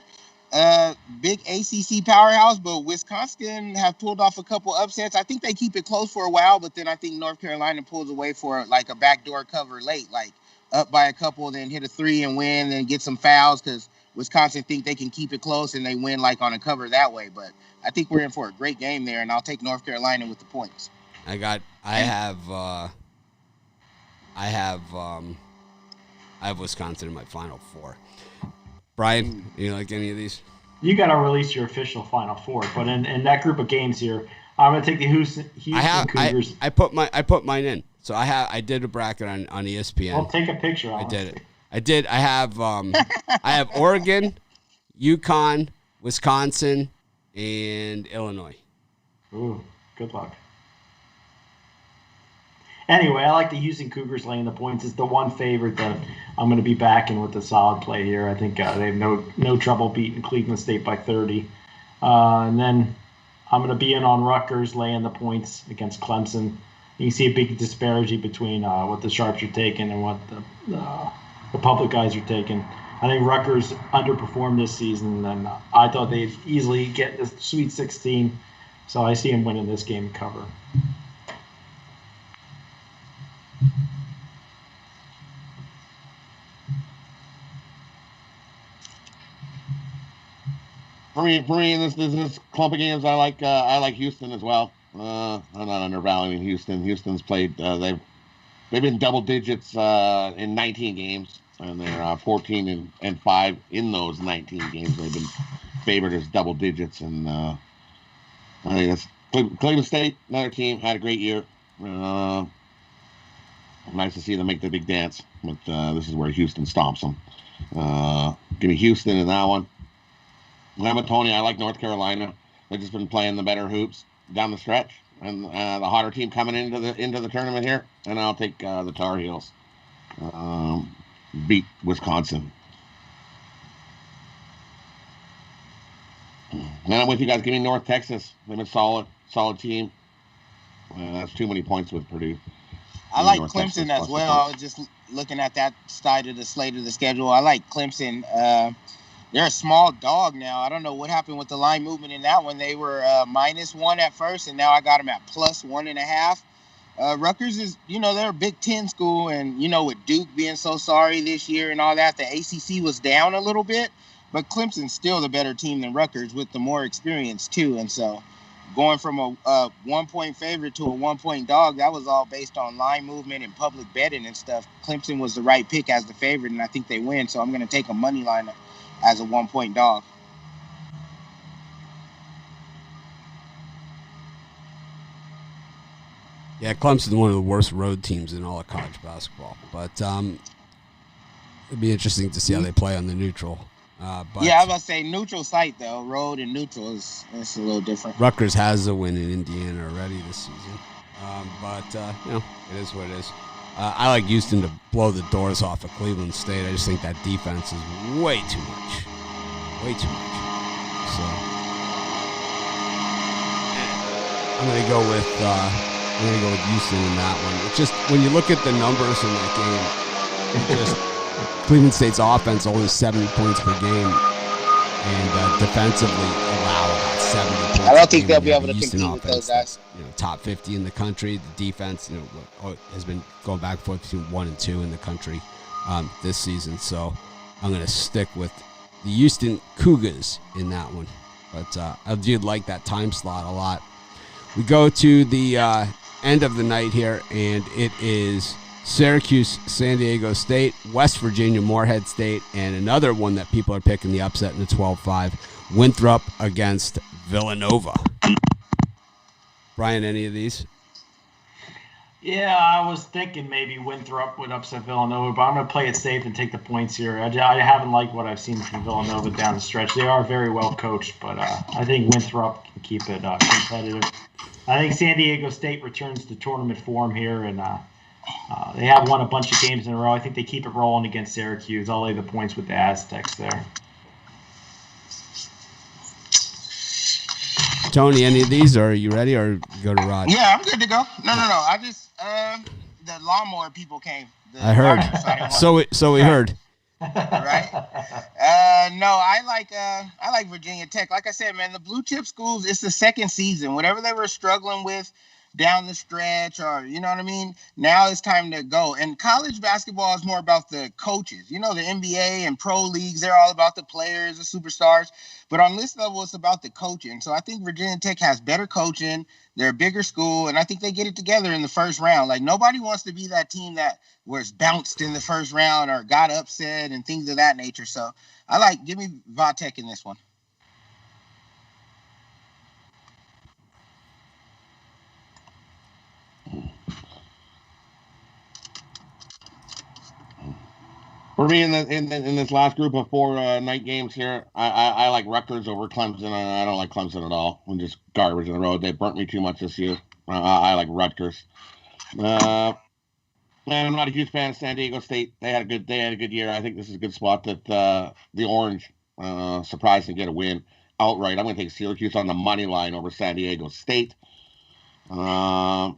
Big ACC powerhouse, but Wisconsin have pulled off a couple upsets. I think they keep it close for a while, but then I think North Carolina pulls away for like a backdoor cover late, like up by a couple, then hit a 3 and win, then get some fouls because Wisconsin think they can keep it close and they win like on a cover that way. But I think we're in for a great game there, and I'll take North Carolina with the points. I have Wisconsin in my Final 4. Brian, you like any of these? You got to release your official Final 4, but in that group of games here, I'm going to take the Houston Cougars. I put mine in. So I did a bracket on ESPN. Well, take a picture. Honestly. I did. I have Oregon, UConn, Wisconsin, and Illinois. Ooh, good luck. Anyway, I like the Houston Cougars laying the points. It's the one favorite that I'm going to be backing with a solid play here. I think they have no trouble beating Cleveland State by 30. And then I'm going to be in on Rutgers laying the points against Clemson. You can see a big disparity between what the Sharps are taking and what the public guys are taking. I think Rutgers underperformed this season, and I thought they'd easily get the Sweet 16. So I see them winning this game cover. For me, in this clump of games, I like Houston as well. I'm not undervaluing Houston. Houston's played. They've been double digits in 19 games, and they're 14-5 in those 19 games. They've been favored as double digits, and I think that's Cleveland State, another team, had a great year. Nice to see them make the big dance, but this is where Houston stomps them. Give me Houston in that one. I'm with Tony. I like North Carolina. They've just been playing the better hoops down the stretch, and the hotter team coming into the tournament here. And I'll take the Tar Heels. Beat Wisconsin. Then I'm with you guys. Give me North Texas. They've been solid team. That's too many points with Purdue. I like North Clemson as well. I was just looking at that side of the slate of the schedule. I like Clemson. They're a small dog now. I don't know what happened with the line movement in that one. They were -1 at first, and now I got them at +1.5. Rutgers is, they're a Big Ten school, and, with Duke being so sorry this year and all that, the ACC was down a little bit, but Clemson's still the better team than Rutgers with the more experience, too. And so going from a 1-point favorite to a 1-point dog, that was all based on line movement and public betting and stuff. Clemson was the right pick as the favorite, and I think they win, so I'm going to take a money line as a 1-point dog. Yeah, Clemson's one of the worst road teams in all of college basketball. But it'd be interesting to see how they play on the neutral. Yeah, I was about to say neutral site, though. Road and neutral is a little different. Rutgers has a win in Indiana already this season. It is what it is. I like Houston to blow the doors off of Cleveland State. I just think that defense is way too much. Way too much. So I'm gonna go with Houston in that one. It's just when you look at the numbers in that game, it's just Cleveland State's offense only 70 points per game, and defensively allow about 70 points. I don't think they'll be able to compete with those guys. Top 50 in the country. The defense, has been going back and forth between 1 and 2 in the country this season. So I'm going to stick with the Houston Cougars in that one. But I did like that time slot a lot. We go to the end of the night here, and it is Syracuse, San Diego State, West Virginia, Morehead State, and another one that people are picking the upset in the 12-5, Winthrop against Villanova. Brian, any of these? Yeah, I was thinking maybe Winthrop would upset Villanova, but I'm going to play it safe and take the points here. I haven't liked what I've seen from Villanova down the stretch. They are very well coached, but I think Winthrop can keep it competitive. I think San Diego State returns to tournament form here, and they have won a bunch of games in a row. I think they keep it rolling against Syracuse. I'll lay the points with the Aztecs there. Tony, any of these, or are you ready, or go to Rod? Yeah, I'm good to go. No. I just the lawnmower people came. I heard. So we heard. Right? No, I like Virginia Tech. Like I said, man, the blue chip schools, it's the second season. Whatever they were struggling with down the stretch, or you know what I mean, now it's time to go. And college basketball is more about the coaches. You know, the NBA and pro leagues, they're all about the players, the superstars. But on this level, it's about the coaching. So I think Virginia Tech has better coaching. They're a bigger school, and I think they get it together in the first round. Like, nobody wants to be that team that was bounced in the first round or got upset and things of that nature. So give me Vatek in this one. For me, in this last group of 4 night games here, I like Rutgers over Clemson. I don't like Clemson at all. I'm just garbage on the road. They burnt me too much this year. I like Rutgers. Man, I'm not a huge fan of San Diego State. They had a good year. I think this is a good spot that the Orange surprised to get a win outright. I'm going to take Syracuse on the money line over San Diego State. And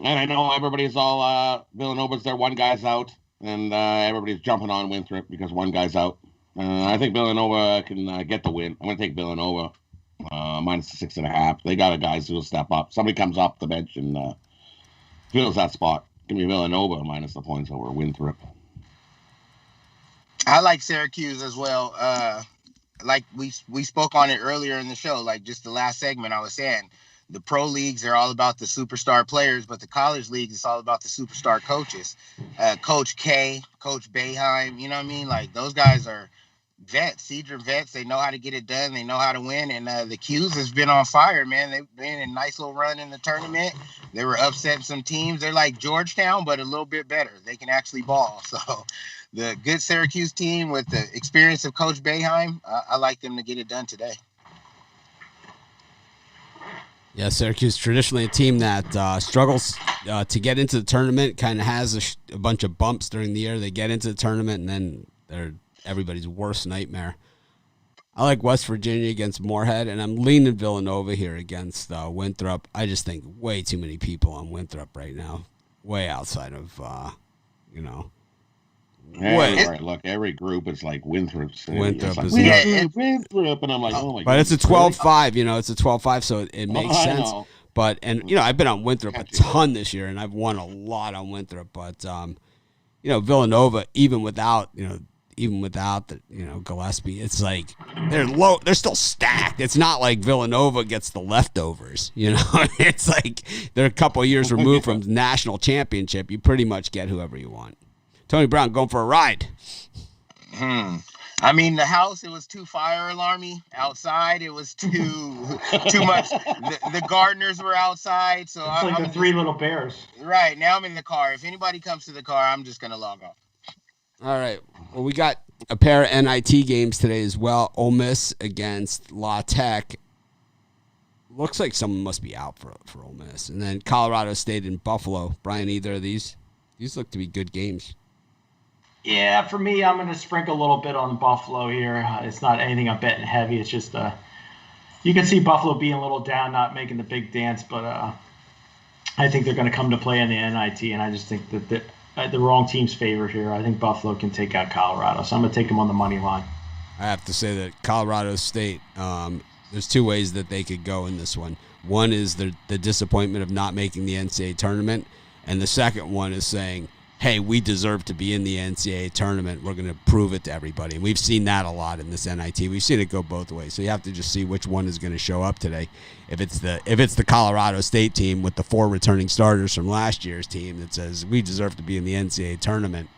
I know everybody's all Villanova's there. One guy's out. And everybody's jumping on Winthrop because one guy's out. I think Villanova can get the win. I'm going to take Villanova minus the 6.5. They got a guys who will step up. Somebody comes off the bench and fills that spot. Give me Villanova minus the points over Winthrop. I like Syracuse as well. Like we spoke on it earlier in the show, like just the last segment I was saying. The pro leagues are all about the superstar players, but the college leagues, it's all about the superstar coaches. Coach K, Coach Boeheim, you know what I mean? Like, those guys are vets, Cedar vets. They know how to get it done. They know how to win. And the Qs has been on fire, man. They've been in a nice little run in the tournament. They were upsetting some teams. They're like Georgetown, but a little bit better. They can actually ball. So the good Syracuse team with the experience of Coach Boeheim, I like them to get it done today. Yeah, Syracuse traditionally a team that struggles to get into the tournament, kind of has a bunch of bumps during the year. They get into the tournament, and then they're everybody's worst nightmare. I like West Virginia against Moorhead, and I'm leaning Villanova here against Winthrop. I just think way too many people on Winthrop right now, way outside of, Right, look, every group is like Winthrop. Winthrop like, is Winthrop, and I'm like, oh my god. But it's a 12-5, it's a 12-5, so it makes sense. But I've been on Winthrop a ton this year, and I've won a lot on Winthrop. But Villanova, even without the Gillespie, it's like they're low. They're still stacked. It's not like Villanova gets the leftovers. It's like they're a couple of years removed from the national championship. You pretty much get whoever you want. Tony Brown going for a ride. I mean, the house, it was too fire alarmy. Outside, it was too much. The gardeners were outside, so it's like the three little bears. Right, now I'm in the car. If anybody comes to the car, I'm just going to log off. All right. Well, we got a pair of NIT games today as well. Ole Miss against La Tech. Looks like someone must be out for Ole Miss. And then Colorado State and Buffalo. Brian, either of these look to be good games. Yeah, for me, I'm going to sprinkle a little bit on Buffalo here. It's not anything I'm betting heavy. It's just you can see Buffalo being a little down, not making the big dance, but I think they're going to come to play in the NIT, and I just think that the wrong team's favored here. I think Buffalo can take out Colorado, so I'm going to take them on the money line. I have to say that Colorado State, there's two ways that they could go in this one. One is the disappointment of not making the NCAA tournament, and the second one is saying, hey, we deserve to be in the NCAA tournament. We're going to prove it to everybody. And we've seen that a lot in this NIT. We've seen it go both ways. So you have to just see which one is going to show up today. If it's the Colorado State team with the 4 returning starters from last year's team that says we deserve to be in the NCAA tournament,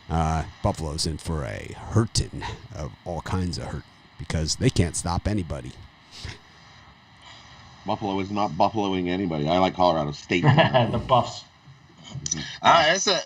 Buffalo's in for a hurting of all kinds of hurt. because they can't stop anybody. Buffalo is not buffaloing anybody. I like Colorado State. The Buffs. It's a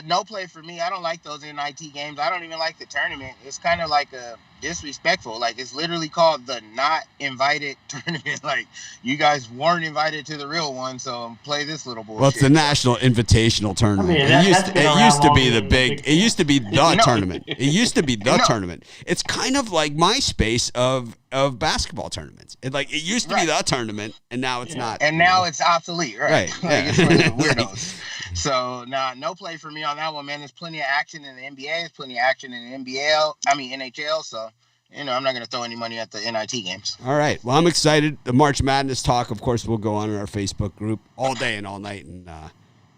no play for me. I don't like those NIT games. I don't even like the tournament. It's kind of like a disrespectful. Like, it's literally called the not invited tournament. Like, you guys weren't invited to the real one, so play this little bullshit. Well, it's the National Invitational Tournament. I mean, it used to be the big. It used to be the tournament. It used to be the tournament. It's kind of like MySpace of basketball tournaments. It used to be the tournament, and now it's not. And now it's obsolete, right? Right. It's for the weirdos. So, no play for me on that one, man. There's plenty of action in the NBA. There's plenty of action in the NHL. So, I'm not going to throw any money at the NIT games. All right. Well, I'm excited. The March Madness talk, of course, will go on in our Facebook group all day and all night. And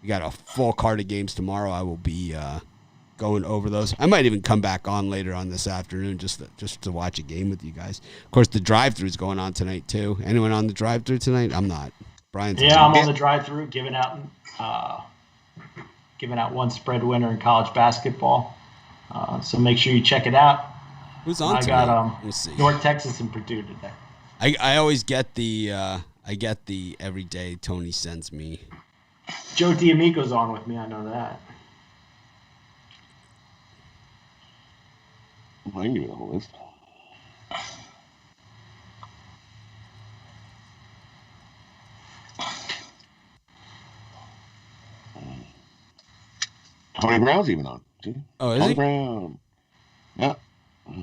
we got a full card of games tomorrow. I will be going over those. I might even come back on later on this afternoon just to watch a game with you guys. Of course, the drive-thru is going on tonight, too. Anyone on the drive-thru tonight? I'm not. Brian's I'm on the drive-thru giving out one spread winner in college basketball. So make sure you check it out. Who's on tonight? I got North Texas and Purdue today. I always get the every day Tony sends me. Joe D'Amico's on with me. I know that. I can give you the whole list. Tony Brown's even on. See? Oh, is Tony he? Brown. Yeah.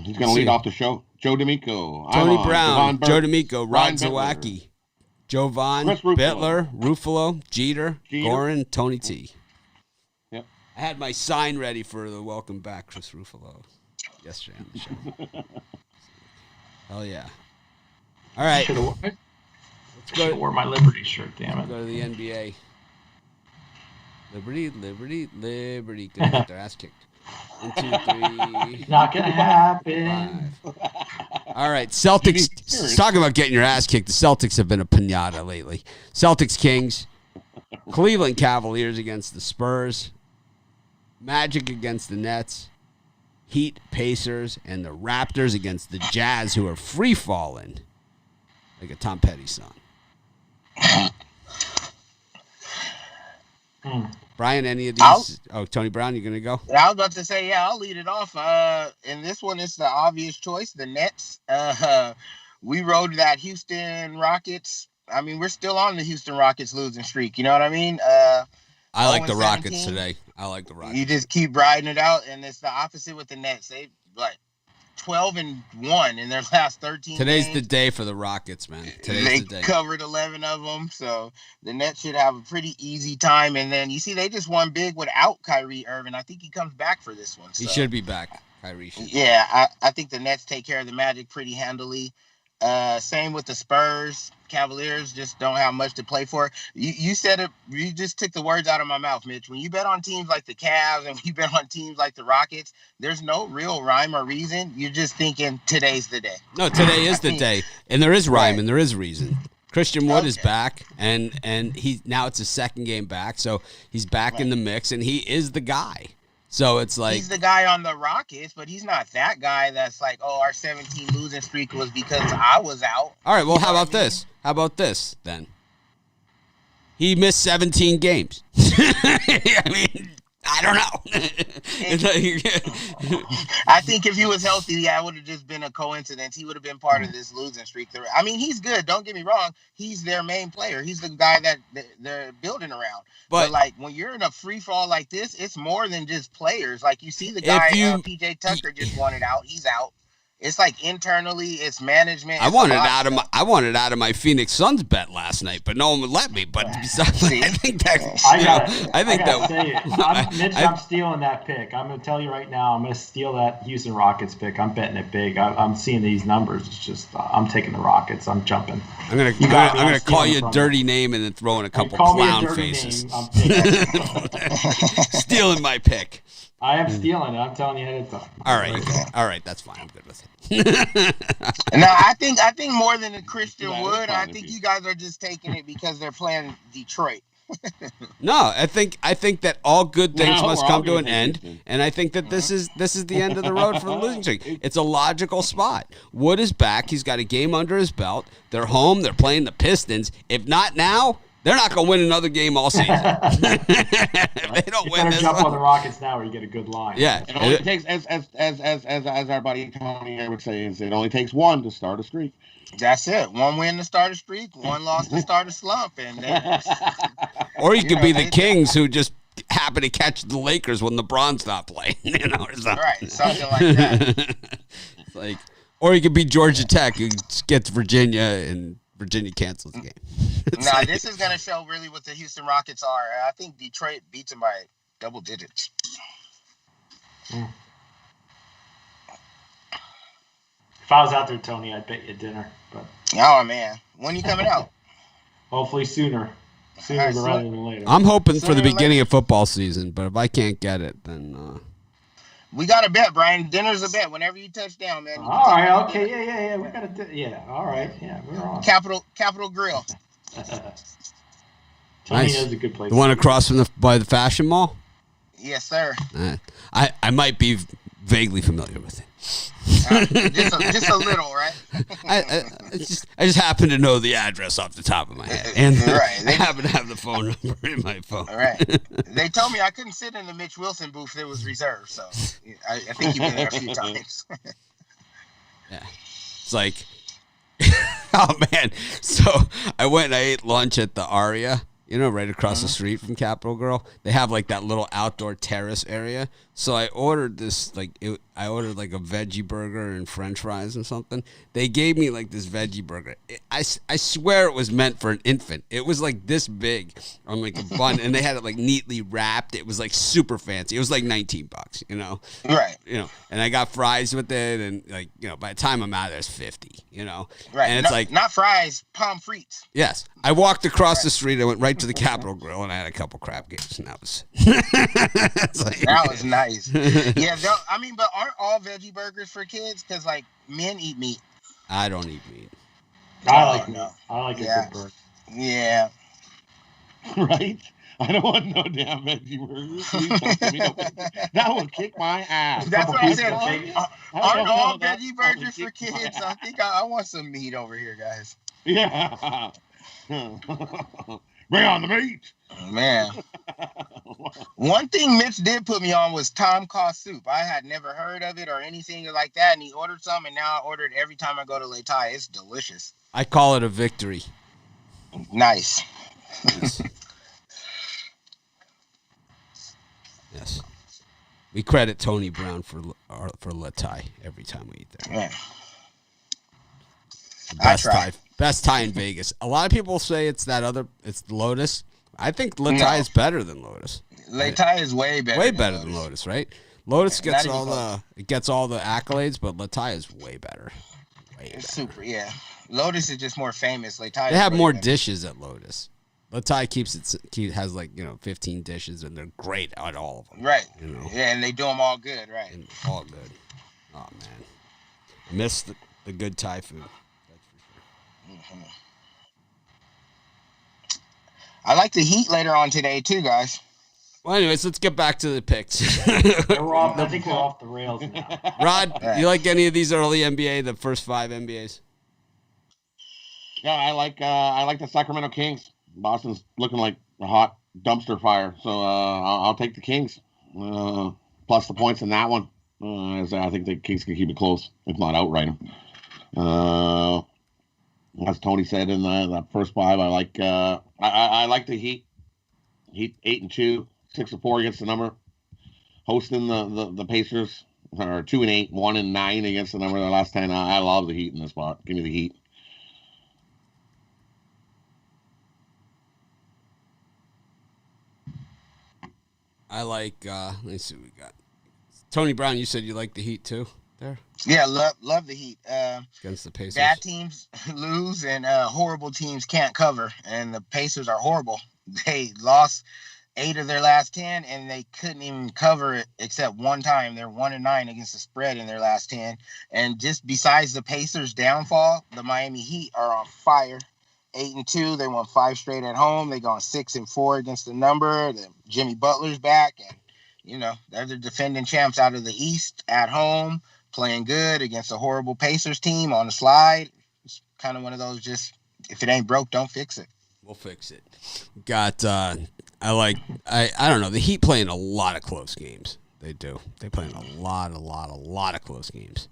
He's going to lead off the show. Joe D'Amico. Tony Brown, Devon Joe Burke, D'Amico, Rod Ryan Zawacki, Jovan, Chris Ruffalo. Bittler, Ruffalo, Jeter, Gorin, Tony T. Yep. I had my sign ready for the welcome back, Chris Ruffalo, yesterday on the show. Hell yeah. All right. Let's go. Wore my Liberty shirt, damn it. Go to the NBA. Liberty. Gonna get their ass kicked. 1, 2, 3. Not gonna happen. 5. All right, Celtics. Talking about getting your ass kicked. The Celtics have been a pinata lately. Celtics Kings, Cleveland Cavaliers against the Spurs, Magic against the Nets, Heat Pacers, and the Raptors against the Jazz, who are free falling like a Tom Petty song. Brian, any of these? Tony Brown, you gonna go? I was about to say, I'll lead it off. And this one is the obvious choice, the Nets. We rode that Houston Rockets. I mean, we're still on the Houston Rockets losing streak. You know what I mean? I like the Rockets today. I like the Rockets. You just keep riding it out, and it's the opposite with the Nets. They 12-1 in their last 13 Today's games. the day for the Rockets, man. Today's the day. They covered 11 of them, so the Nets should have a pretty easy time. And then, you see, they just won big without Kyrie Irving. I think he comes back for this one. So. He should be back, Kyrie. Yeah, I think the Nets take care of the Magic pretty handily. Same with the Spurs. Cavaliers just don't have much to play for. You said it. You just took the words out of my mouth, Mitch. When you bet on teams like the Cavs and when you bet on teams like the Rockets, there's no real rhyme or reason. You're just thinking today's the day. No, today is the day, and there is rhyme and there is reason. Christian Wood is back, and now it's his second game back, so he's back in the mix, and he is the guy. So it's like he's the guy on the Rockets, but he's not that guy that's like, our 17 losing streak was because I was out. All right, well, how about this? How about this then? He missed 17 games. I mean, I don't know. I think if he was healthy, it would have just been a coincidence. He would have been part of this losing streak. I mean, he's good. Don't get me wrong. He's their main player. He's the guy that they're building around. But like when you're in a free fall like this, it's more than just players. Like you see the guy, PJ Tucker just wanted out. He's out. It's like internally, it's management. I wanted out of my Phoenix Suns bet last night, but no one would let me. But besides, I think that Mitch, I'm stealing that pick. I'm going to tell you right now, I'm going to steal that Houston Rockets pick. I'm betting it big. I'm seeing these numbers. It's just I'm taking the Rockets. I'm jumping. I'm gonna call you a dirty name and then throw in a couple clown faces. Stealing my pick. I am stealing it. I'm telling you ahead of time. All right, that's fine. I'm good with it. No, I think more than a Christian Wood, I think you guys are just taking it because they're playing Detroit. No, I think that all good things No, must we're all come to gonna an take end, Houston. and I think that this is the end of the road for the losing streak. It's a logical spot. Wood is back. He's got a game under his belt. They're home. They're playing the Pistons. If not now, they're not going to win another game all season. If they don't You win better this jump one, on the Rockets now, or you get a good line. Yeah. It only takes, as our buddy Tony here would say, it only takes one to start a streak. That's it. One win to start a streak, one loss to start a slump, and then or you could be the they- Kings who just happen to catch the Lakers when LeBron's not playing, or something. right, something like that. It's like, or you could be Georgia Tech who gets Virginia and Virginia cancels the game. It's Now, like- this is going to show really what the Houston Rockets are. I think Detroit beats them by double digits. If I was out there, Tony, I'd bet you dinner. But Oh, man. When you coming out? hopefully sooner Alright, rather than later. I'm hoping for the Sooner or beginning of football season, but if I can't get it, then We got a bet, Brian. Dinner's a bet. Whenever you touch down, man. you can All take right, me to okay, dinner. yeah. We gotta, all right, yeah, we're on. Capital Grill. Tony Nice. knows a good place. the one across from by the Fashion Mall. Yes, sir. I might be vaguely familiar with it. Just a little, right? I just happen to know the address off the top of my head, and Right. I happen to have the phone number in my phone. All right. They told me I couldn't sit in the Mitch Wilson booth. It was reserved. So I think you've been there a few times. Yeah, it's like, oh man. So I went and I ate lunch at the Aria, right across the street from Capitol Girl. They have like that little outdoor terrace area. So I ordered this, I ordered like a veggie burger and French fries and something. They gave me like this veggie burger. I swear it was meant for an infant. It was like this big on like a bun, and they had it like neatly wrapped. It was like super fancy. It was like $19, Right. And I got fries with it, and by the time I'm out of there, it's 50, Right. And it's No, not fries, pommes frites. yes, I walked across the street. I went right to the Capitol Grill, and I had a couple crab cakes, and that was it's like, That was nice. Yeah, but aren't all veggie burgers for kids? Because like men eat meat. I don't eat meat. I like Oh, meat. no. I like Yeah. a good burger. Yeah. Right? I don't want no damn veggie burgers. Please don't give me no veggie- That will kick my ass. That's what I said. Couple pieces of Aren't all That veggie will burgers for kick my kids? ass. I think I want some meat over here, guys. Yeah. Bring on the meat. Man. One thing Mitch did put me on was Tom Kha soup. I had never heard of it or anything like that, and he ordered some, and now I order it every time I go to Lake Tai. It's delicious. I call it a victory. Nice. Yes. We credit Tony Brown for Latai every time we eat there. Man. The I try. best Thai in Vegas. A lot of people say it's Lotus. I think Latai is better than Lotus. Lake Tai is way better. Way better than Lotus, right? Lotus Yeah, gets not all even the accolades, but Latai is way better. Way It's better. super, yeah. Lotus is just more famous. Lake Tai They is have way more better. dishes at Lotus. Latai has 15 dishes, and they're great at all of them. Right. You know. Yeah, and they do them all good, right? And all good. Oh man, I miss the good Thai food. That's for sure. I like the Heat later on today too, guys. Well, anyways, let's get back to the picks. We're off, I think we're off the rails now. Rod, Right. you like any of these early NBA, the first 5 NBAs? Yeah, I like the Sacramento Kings. Boston's looking like a hot dumpster fire, so I'll take the Kings plus the points in that one. As I think the Kings can keep it close, if not outright them. As Tony said in the first 5, I like the Heat. Heat 8-2, 6-4 against the number. Hosting the Pacers are 2-8, 1-9 against the number of the last 10. I love the Heat in this spot. Give me the Heat. I like, let me see what we got. Tony Brown, you said you like the Heat too there Yeah, love the Heat. against the Pacers. Bad teams lose and horrible teams can't cover, and the Pacers are horrible. They lost 8 of their last 10, and they couldn't even cover it except one time. They're 1-9 against the spread in their last 10. And just besides the Pacers' downfall, the Miami Heat are on fire. 8-2. They won 5 straight at home. They gone 6-4 against the number. Jimmy Butler's back, and they're the defending champs out of the East at home, playing good against a horrible Pacers team on the slide. It's kind of one of those, just if it ain't broke, don't fix it. We'll fix it. Got I don't know. The Heat play in a lot of close games. They do. They play in a lot of close games.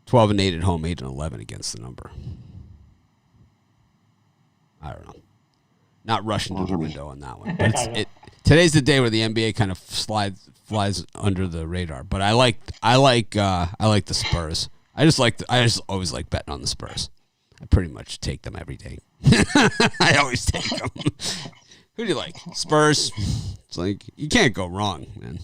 12-8 at home, 8-11 against the number. I don't know. Not rushing to the window on that one. But today's the day where the NBA kind of flies under the radar. But I like the Spurs. I just always like betting on the Spurs. I pretty much take them every day. I always take them. Who do you like? Spurs. It's like you can't go wrong, man.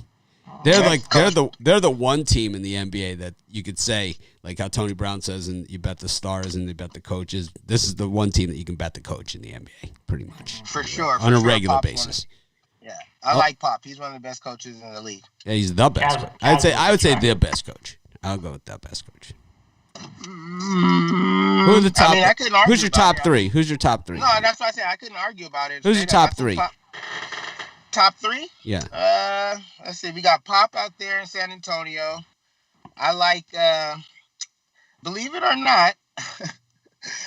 They're the one team in the NBA that you could say, like how Tony Brown says, and you bet the stars and you bet the coaches. This is the one team that you can bet the coach in the NBA, pretty much. For sure. On a regular basis. Yeah. I like Pop. He's one of the best coaches in the league. Yeah, he's the best coach. I would say the best coach. I'll go with the best coach. Who are the top? I couldn't argue. Who's your top three? Who's your top three? No, that's what I said. I couldn't argue about it. Who's your top three? Top three? Yeah. Let's see. We got Pop out there in San Antonio. I like, believe it or not,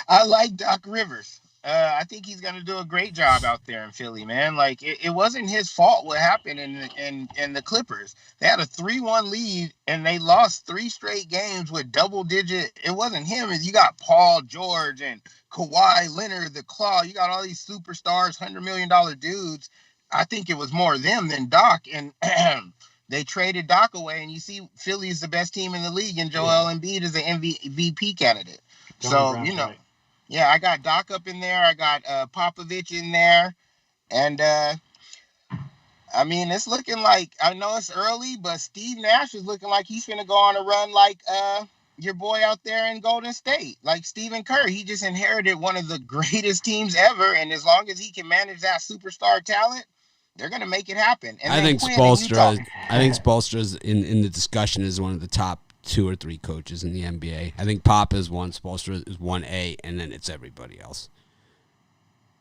I like Doc Rivers. I think he's going to do a great job out there in Philly, man. Like, it wasn't his fault what happened in the Clippers. They had a 3-1 lead, and they lost 3 straight games with double-digit. It wasn't him. You got Paul George and Kawhi Leonard, the Claw. You got all these superstars, $100 million dudes. I think it was more them than Doc, and they traded Doc away, and you see Philly is the best team in the league, and Joel Embiid is the MVP candidate. Yeah, I got Doc up in there. I got Popovich in there. And, it's looking like, I know it's early, but Steve Nash is looking like he's going to go on a run like your boy out there in Golden State, like Stephen Kerr. He just inherited one of the greatest teams ever, and as long as he can manage that superstar talent, they're going to make it happen. And I think Spoelstra is in the discussion is one of the top 2 or 3 coaches in the NBA. I think Pop is one, Spoelstra is 1A, and then it's everybody else.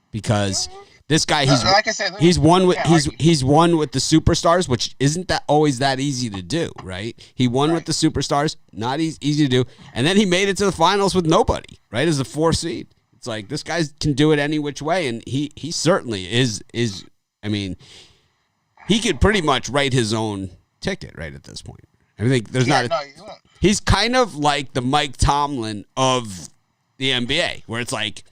Because this guy, he's won with the superstars, which isn't that always that easy to do, right? He won with the superstars, not easy to do, and then he made it to the finals with nobody, right? As the 4th seed, it's like this guy can do it any which way, and he certainly is. I mean, he could pretty much write his own ticket right at this point. I think he's kind of like the Mike Tomlin of the NBA, where it's like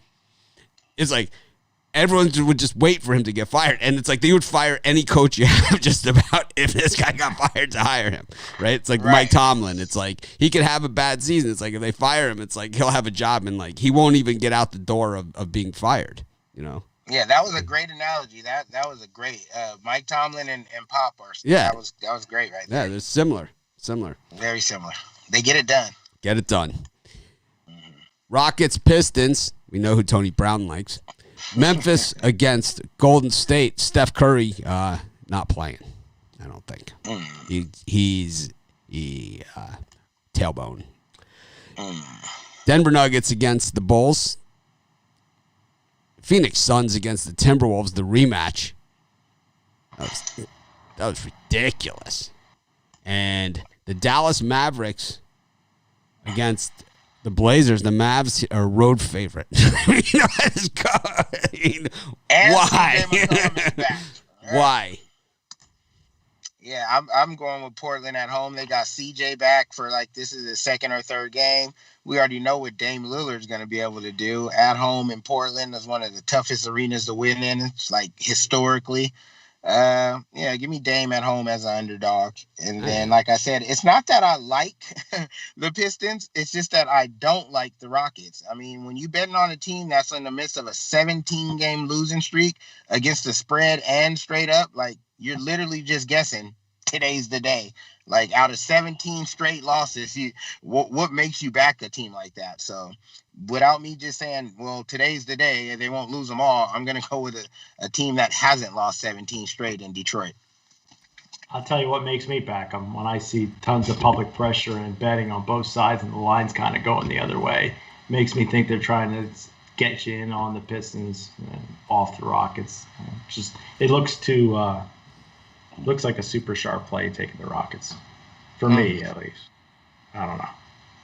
everyone would just wait for him to get fired, and it's like they would fire any coach you have just about if this guy got fired to hire him, right? It's like Mike Tomlin. It's like he could have a bad season. It's like if they fire him, it's like he'll have a job and like he won't even get out the door of being fired, Yeah, that was a great analogy. That was a great Mike Tomlin and Pop are. Yeah, that was great right there. Yeah, they're similar. Very similar. They get it done. Mm-hmm. Rockets, Pistons. We know who Tony Brown likes. Memphis against Golden State. Steph Curry not playing. I don't think. He's tailbone. Denver Nuggets against the Bulls. Phoenix Suns against the Timberwolves, the rematch. That was ridiculous. And the Dallas Mavericks against the Blazers. The Mavs are road favorite. Why? Why? Yeah, I'm going with Portland at home. They got CJ back for this is the 2nd or 3rd game. We already know what Dame Lillard's going to be able to do at home in Portland. Is one of the toughest arenas to win in. It's historically. Give me Dame at home as an underdog. And then, like I said, it's not that I like the Pistons. It's just that I don't like the Rockets. I mean, when you betting on a team that's in the midst of a 17-game losing streak against the spread and straight up, you're literally just guessing today's the day. Out of 17 straight losses, what makes you back a team like that? So without me just saying, well, today's the day and they won't lose them all, I'm going to go with a team that hasn't lost 17 straight in Detroit. I'll tell you what makes me back them when I see tons of public pressure and betting on both sides and the line's kind of going the other way. Makes me think they're trying to get you in on the Pistons and off the Rockets. Just it looks like a super sharp play taking the Rockets, for me at least. I don't know.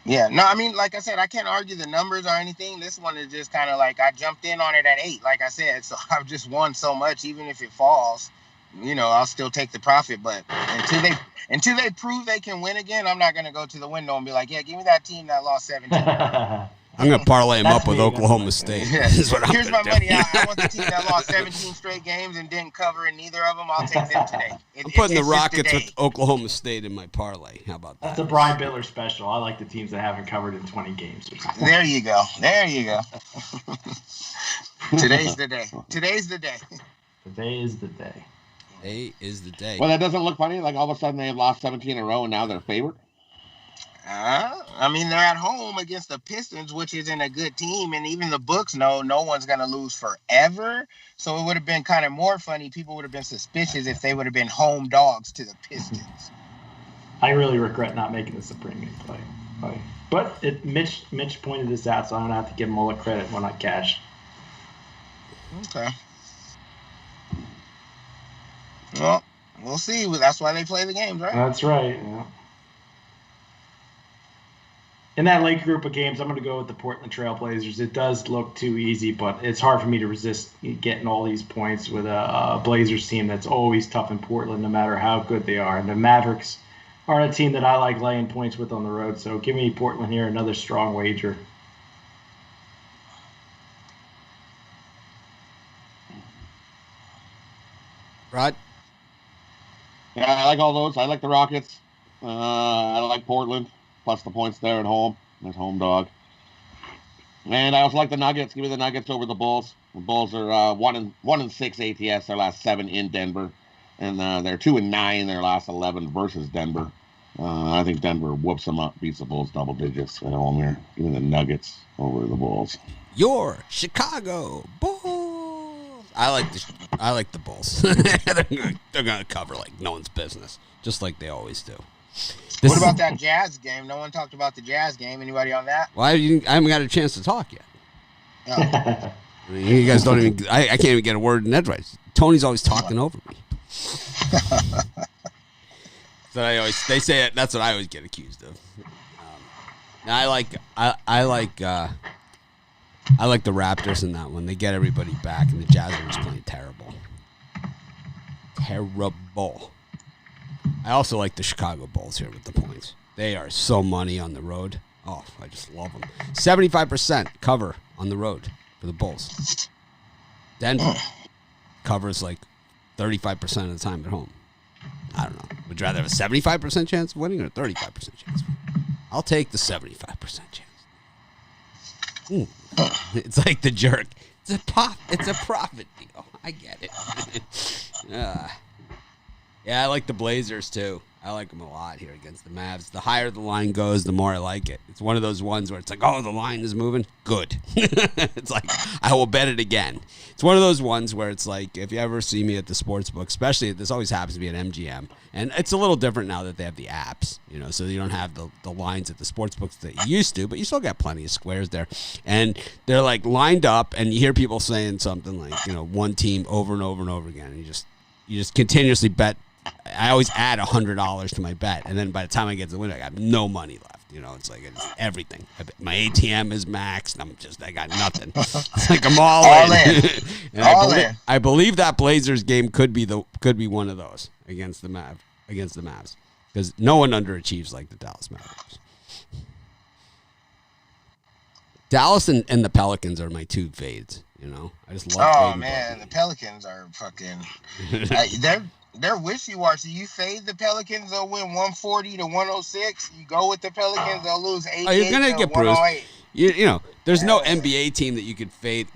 Yeah, no, I mean, like I said, I can't argue the numbers or anything. This one is just kind of like I jumped in on it at 8, like I said, so I've just won so much. Even if it falls, I'll still take the profit. But until they prove they can win again, I'm not gonna go to the window and be like, yeah, give me that team that lost 17. I'm going to parlay him up with Oklahoma State. Yeah. Here's my money. I want the team that lost 17 straight games and didn't cover in neither of them. I'll take them today. I'm putting the Rockets with Oklahoma State in my parlay. How about that? That's a Brian Biller special. I like the teams that haven't covered in 20 games or something. There you go. Today's the day. Today is the day. Today is the day. Today is the day. Well, that doesn't look funny. Like all of a sudden they have lost 17 in a row and now they're favored. I mean, they're at home against the Pistons, which isn't a good team, and even the books know no one's going to lose forever. So it would have been kind of more funny. People would have been suspicious if they would have been home dogs to the Pistons. I really regret not making this a premium play. But Mitch pointed this out, so I'm going to have to give him all the credit when I cash. Okay. Well, we'll see. That's why they play the games, right? That's right. Yeah. In that late group of games, I'm going to go with the Portland Trailblazers. It does look too easy, but it's hard for me to resist getting all these points with a Blazers team that's always tough in Portland, no matter how good they are. And the Mavericks are a team that I like laying points with on the road. So give me Portland here, another strong wager. Rod? Yeah, I like all those. I like the Rockets. I like Portland. Plus the points there at home. There's home dog. And I also like the Nuggets. Give me the Nuggets over the Bulls. The Bulls are 1-6 ATS, their last 7 in Denver. And they're 2-9 their last 11 versus Denver. I think Denver whoops them up, beats the Bulls double digits at home here. Give me the Nuggets over the Bulls. Your Chicago Bulls. I like the Bulls. They're gonna cover like no one's business, just like they always do. What about that Jazz game? No one talked about the Jazz game. Anybody on that? Well, I haven't got a chance to talk yet. Oh. I mean, you guys don't even. I can't even get a word in edgewise. Tony's always talking over me. So they say it. That's what I always get accused of. I like the Raptors in that one. They get everybody back, and the Jazz are just playing terrible. Terrible. I also like the Chicago Bulls here with the points. They are so money on the road. Oh, I just love them. 75% cover on the road for the Bulls. Denver covers like 35% of the time at home. I don't know. Would you rather have a 75% chance of winning or a 35% chance? I'll take the 75% chance. Ooh. It's like the jerk. It's a profit deal. I get it. Yeah, I like the Blazers, too. I like them a lot here against the Mavs. The higher the line goes, the more I like it. It's one of those ones where it's like, oh, the line is moving? Good. It's like, I will bet it again. It's one of those ones where it's like, if you ever see me at the sports book, especially, this always happens to be at MGM, and it's a little different now that they have the apps, so you don't have the lines at the sports books that you used to, but you still got plenty of squares there. And they're like lined up, and you hear people saying something like, one team over and over and over again, and you just continuously bet. I always add $100 to my bet, and then by the time I get to the window, I got no money left. It's like it's everything. My ATM is maxed. I got nothing. It's like I'm all in. And I believe that Blazers game could be one of those against the Mavs, because no one underachieves like the Dallas Mavericks. Dallas and the Pelicans are my two fades. I just love. Oh man, the Pelicans are fucking. They're wishy-washy. You fade the Pelicans, they'll win 140 to 106. You go with the Pelicans, they'll lose 88 you're gonna get bruised. Oh There's no NBA team that you could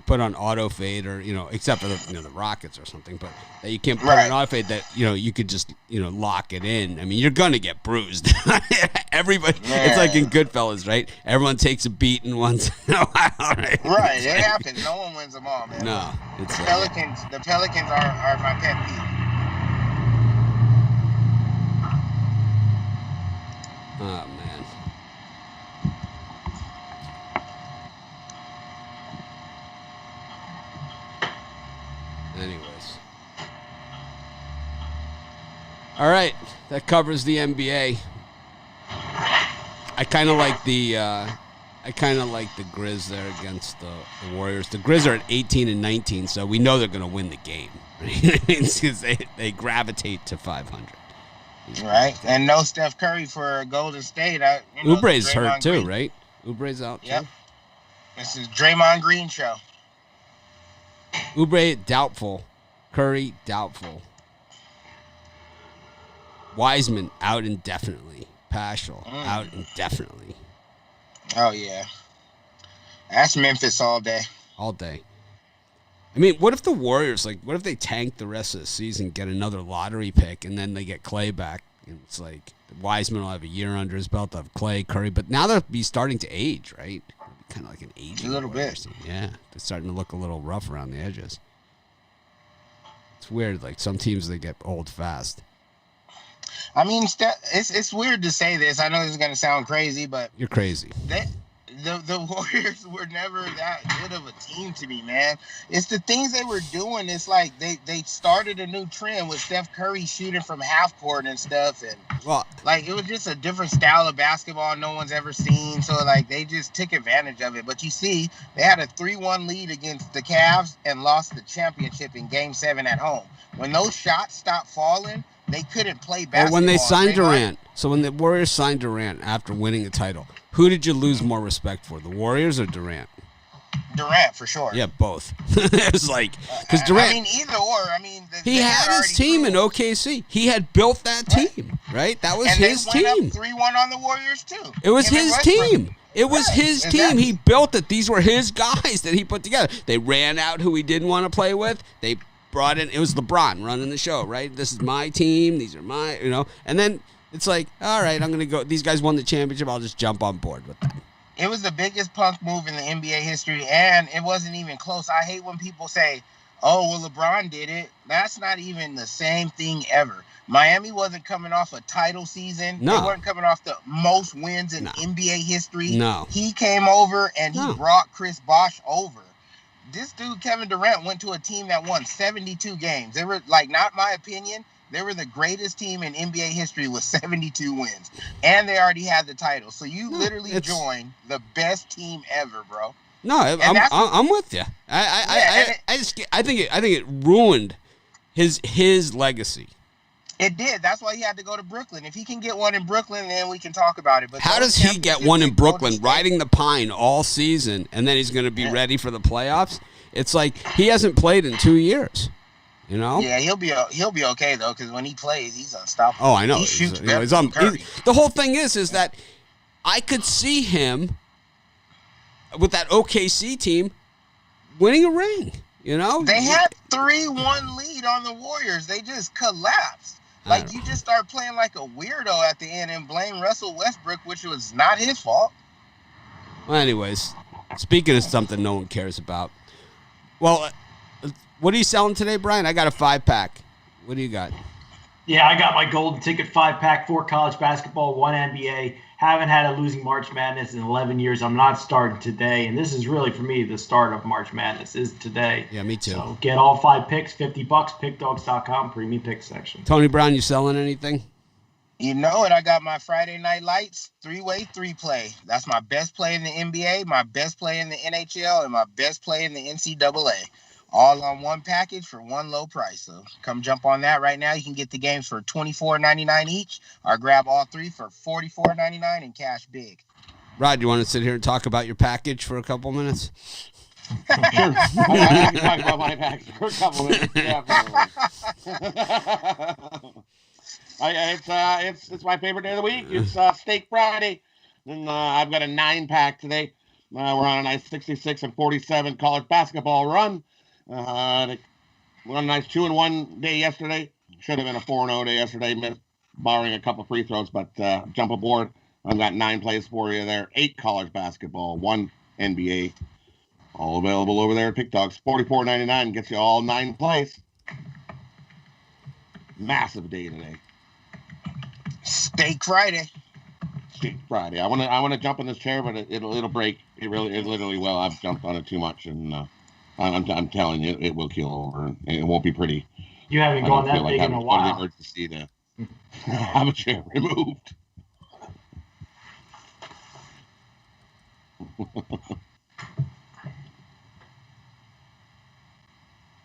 put on auto fade, or except for the Rockets or something, but that you can't put on auto fade that you could just lock it in. I mean, you're gonna get bruised. Everybody, it's like in Goodfellas, right? Everyone takes a beating once in a while, right? Right, it happens. No one wins them all, man. No, it's the Pelicans are my pet peeve. Oh, man. Anyways. All right, that covers the NBA. I kind of like the Grizz there against the Warriors. The Grizz are at 18 and 19, so we know they're going to win the game. Because they gravitate to 500. Right, and no Steph Curry for Golden State. Oubre's hurt too, right? Oubre's out too. This is Draymond Green show. Oubre doubtful, Curry doubtful, Wiseman out indefinitely, Paschal out indefinitely. Oh yeah, that's Memphis all day. All day. I mean, what if the Warriors, what if they tank the rest of the season, get another lottery pick, and then they get Clay back? And it's like Wiseman will have a year under his belt. They'll have Clay, Curry, but now they'll be starting to age, right? Kind of like an aging. A little bit. Yeah, they're starting to look a little rough around the edges. It's weird. Like some teams, they get old fast. I mean, it's weird to say this. I know this is going to sound crazy, but you're crazy. The Warriors were never that good of a team to me, man. It's the things they were doing. It's like they started a new trend with Steph Curry shooting from half court and stuff, and it was just a different style of basketball no one's ever seen. So they just took advantage of it. But you see, they had a 3-1 lead against the Cavs and lost the championship in Game 7 at home. When those shots stopped falling, they couldn't play basketball. Or when they signed Durant. So when the Warriors signed Durant after winning the title, who did you lose more respect for, the Warriors or Durant? Durant, for sure. Yeah, both. It was because Durant. I mean, either or. I mean, he had his team in OKC. He had built that team, right? That was his team. And they went up 3-1 on the Warriors too. It was his team. It was his team. He built it. These were his guys that he put together. They ran out who he didn't want to play with. They brought in. It was LeBron running the show, right? This is my team. These are my, and then. It's like, all right, I'm going to go. These guys won the championship. I'll just jump on board with them. It was the biggest punk move in the NBA history, and it wasn't even close. I hate when people say, oh, well, LeBron did it. That's not even the same thing ever. Miami wasn't coming off a title season. No. They weren't coming off the most wins in NBA history. No. He came over, and he brought Chris Bosh over. This dude, Kevin Durant, went to a team that won 72 games. They were, not my opinion, they were the greatest team in NBA history with 72 wins. And they already had the title. So you literally joined the best team ever, bro. No, I'm with you. I think it ruined his legacy. It did. That's why he had to go to Brooklyn. If he can get one in Brooklyn, then we can talk about it. But how does he get one in Brooklyn, riding the pine all season, and then he's going to be ready for the playoffs? It's like he hasn't played in 2 years. Yeah, he'll be okay though, because when he plays, he's unstoppable. Oh, I know. He shoots better than Curry. The whole thing is that I could see him with that OKC team winning a ring. They had 3-1 lead on the Warriors. They just collapsed. You just start playing like a weirdo at the end and blame Russell Westbrook, which was not his fault. Well, anyways, speaking of something no one cares about, what are you selling today, Brian? I got a 5-pack. What do you got? Yeah, I got my golden ticket 5-pack, 4 college basketball, 1 NBA. Haven't had a losing March Madness in 11 years. I'm not starting today, and this is really, for me, the start of March Madness is today. Yeah, me too. So get all 5 picks, $50, pickdogs.com, premium pick section. Tony Brown, you selling anything? You know it. I got my Friday Night Lights 3-way 3-play. That's my best play in the NBA, my best play in the NHL, and my best play in the NCAA. All on one package for one low price. So come jump on that right now. You can get the games for $24.99 each, or grab all 3 for $44.99 and cash big. Rod, you want to sit here and talk about your package for a couple minutes? Sure. I can talk about my package for a couple minutes. Yeah, it's my favorite day of the week. It's Steak Friday, and I've got a 9-pack today. We're on a nice 66 and 47 college basketball run. We're on a nice 2-1 day yesterday. Should have been a 4-0 day yesterday, barring a couple free throws, but jump aboard. I've got 9 plays for you there. 8 college basketball, 1 NBA. All available over there at Pick Dogs. $44.99 gets you all 9 plays. Massive day today. Steak Friday. Steak Friday. I want to jump in this chair, but it'll break. It literally will. I've jumped on it too much, and I'm telling you, it will keel over, and it won't be pretty. You haven't I gone don't feel that like big in having a to go to the while. emergency to have a chair removed.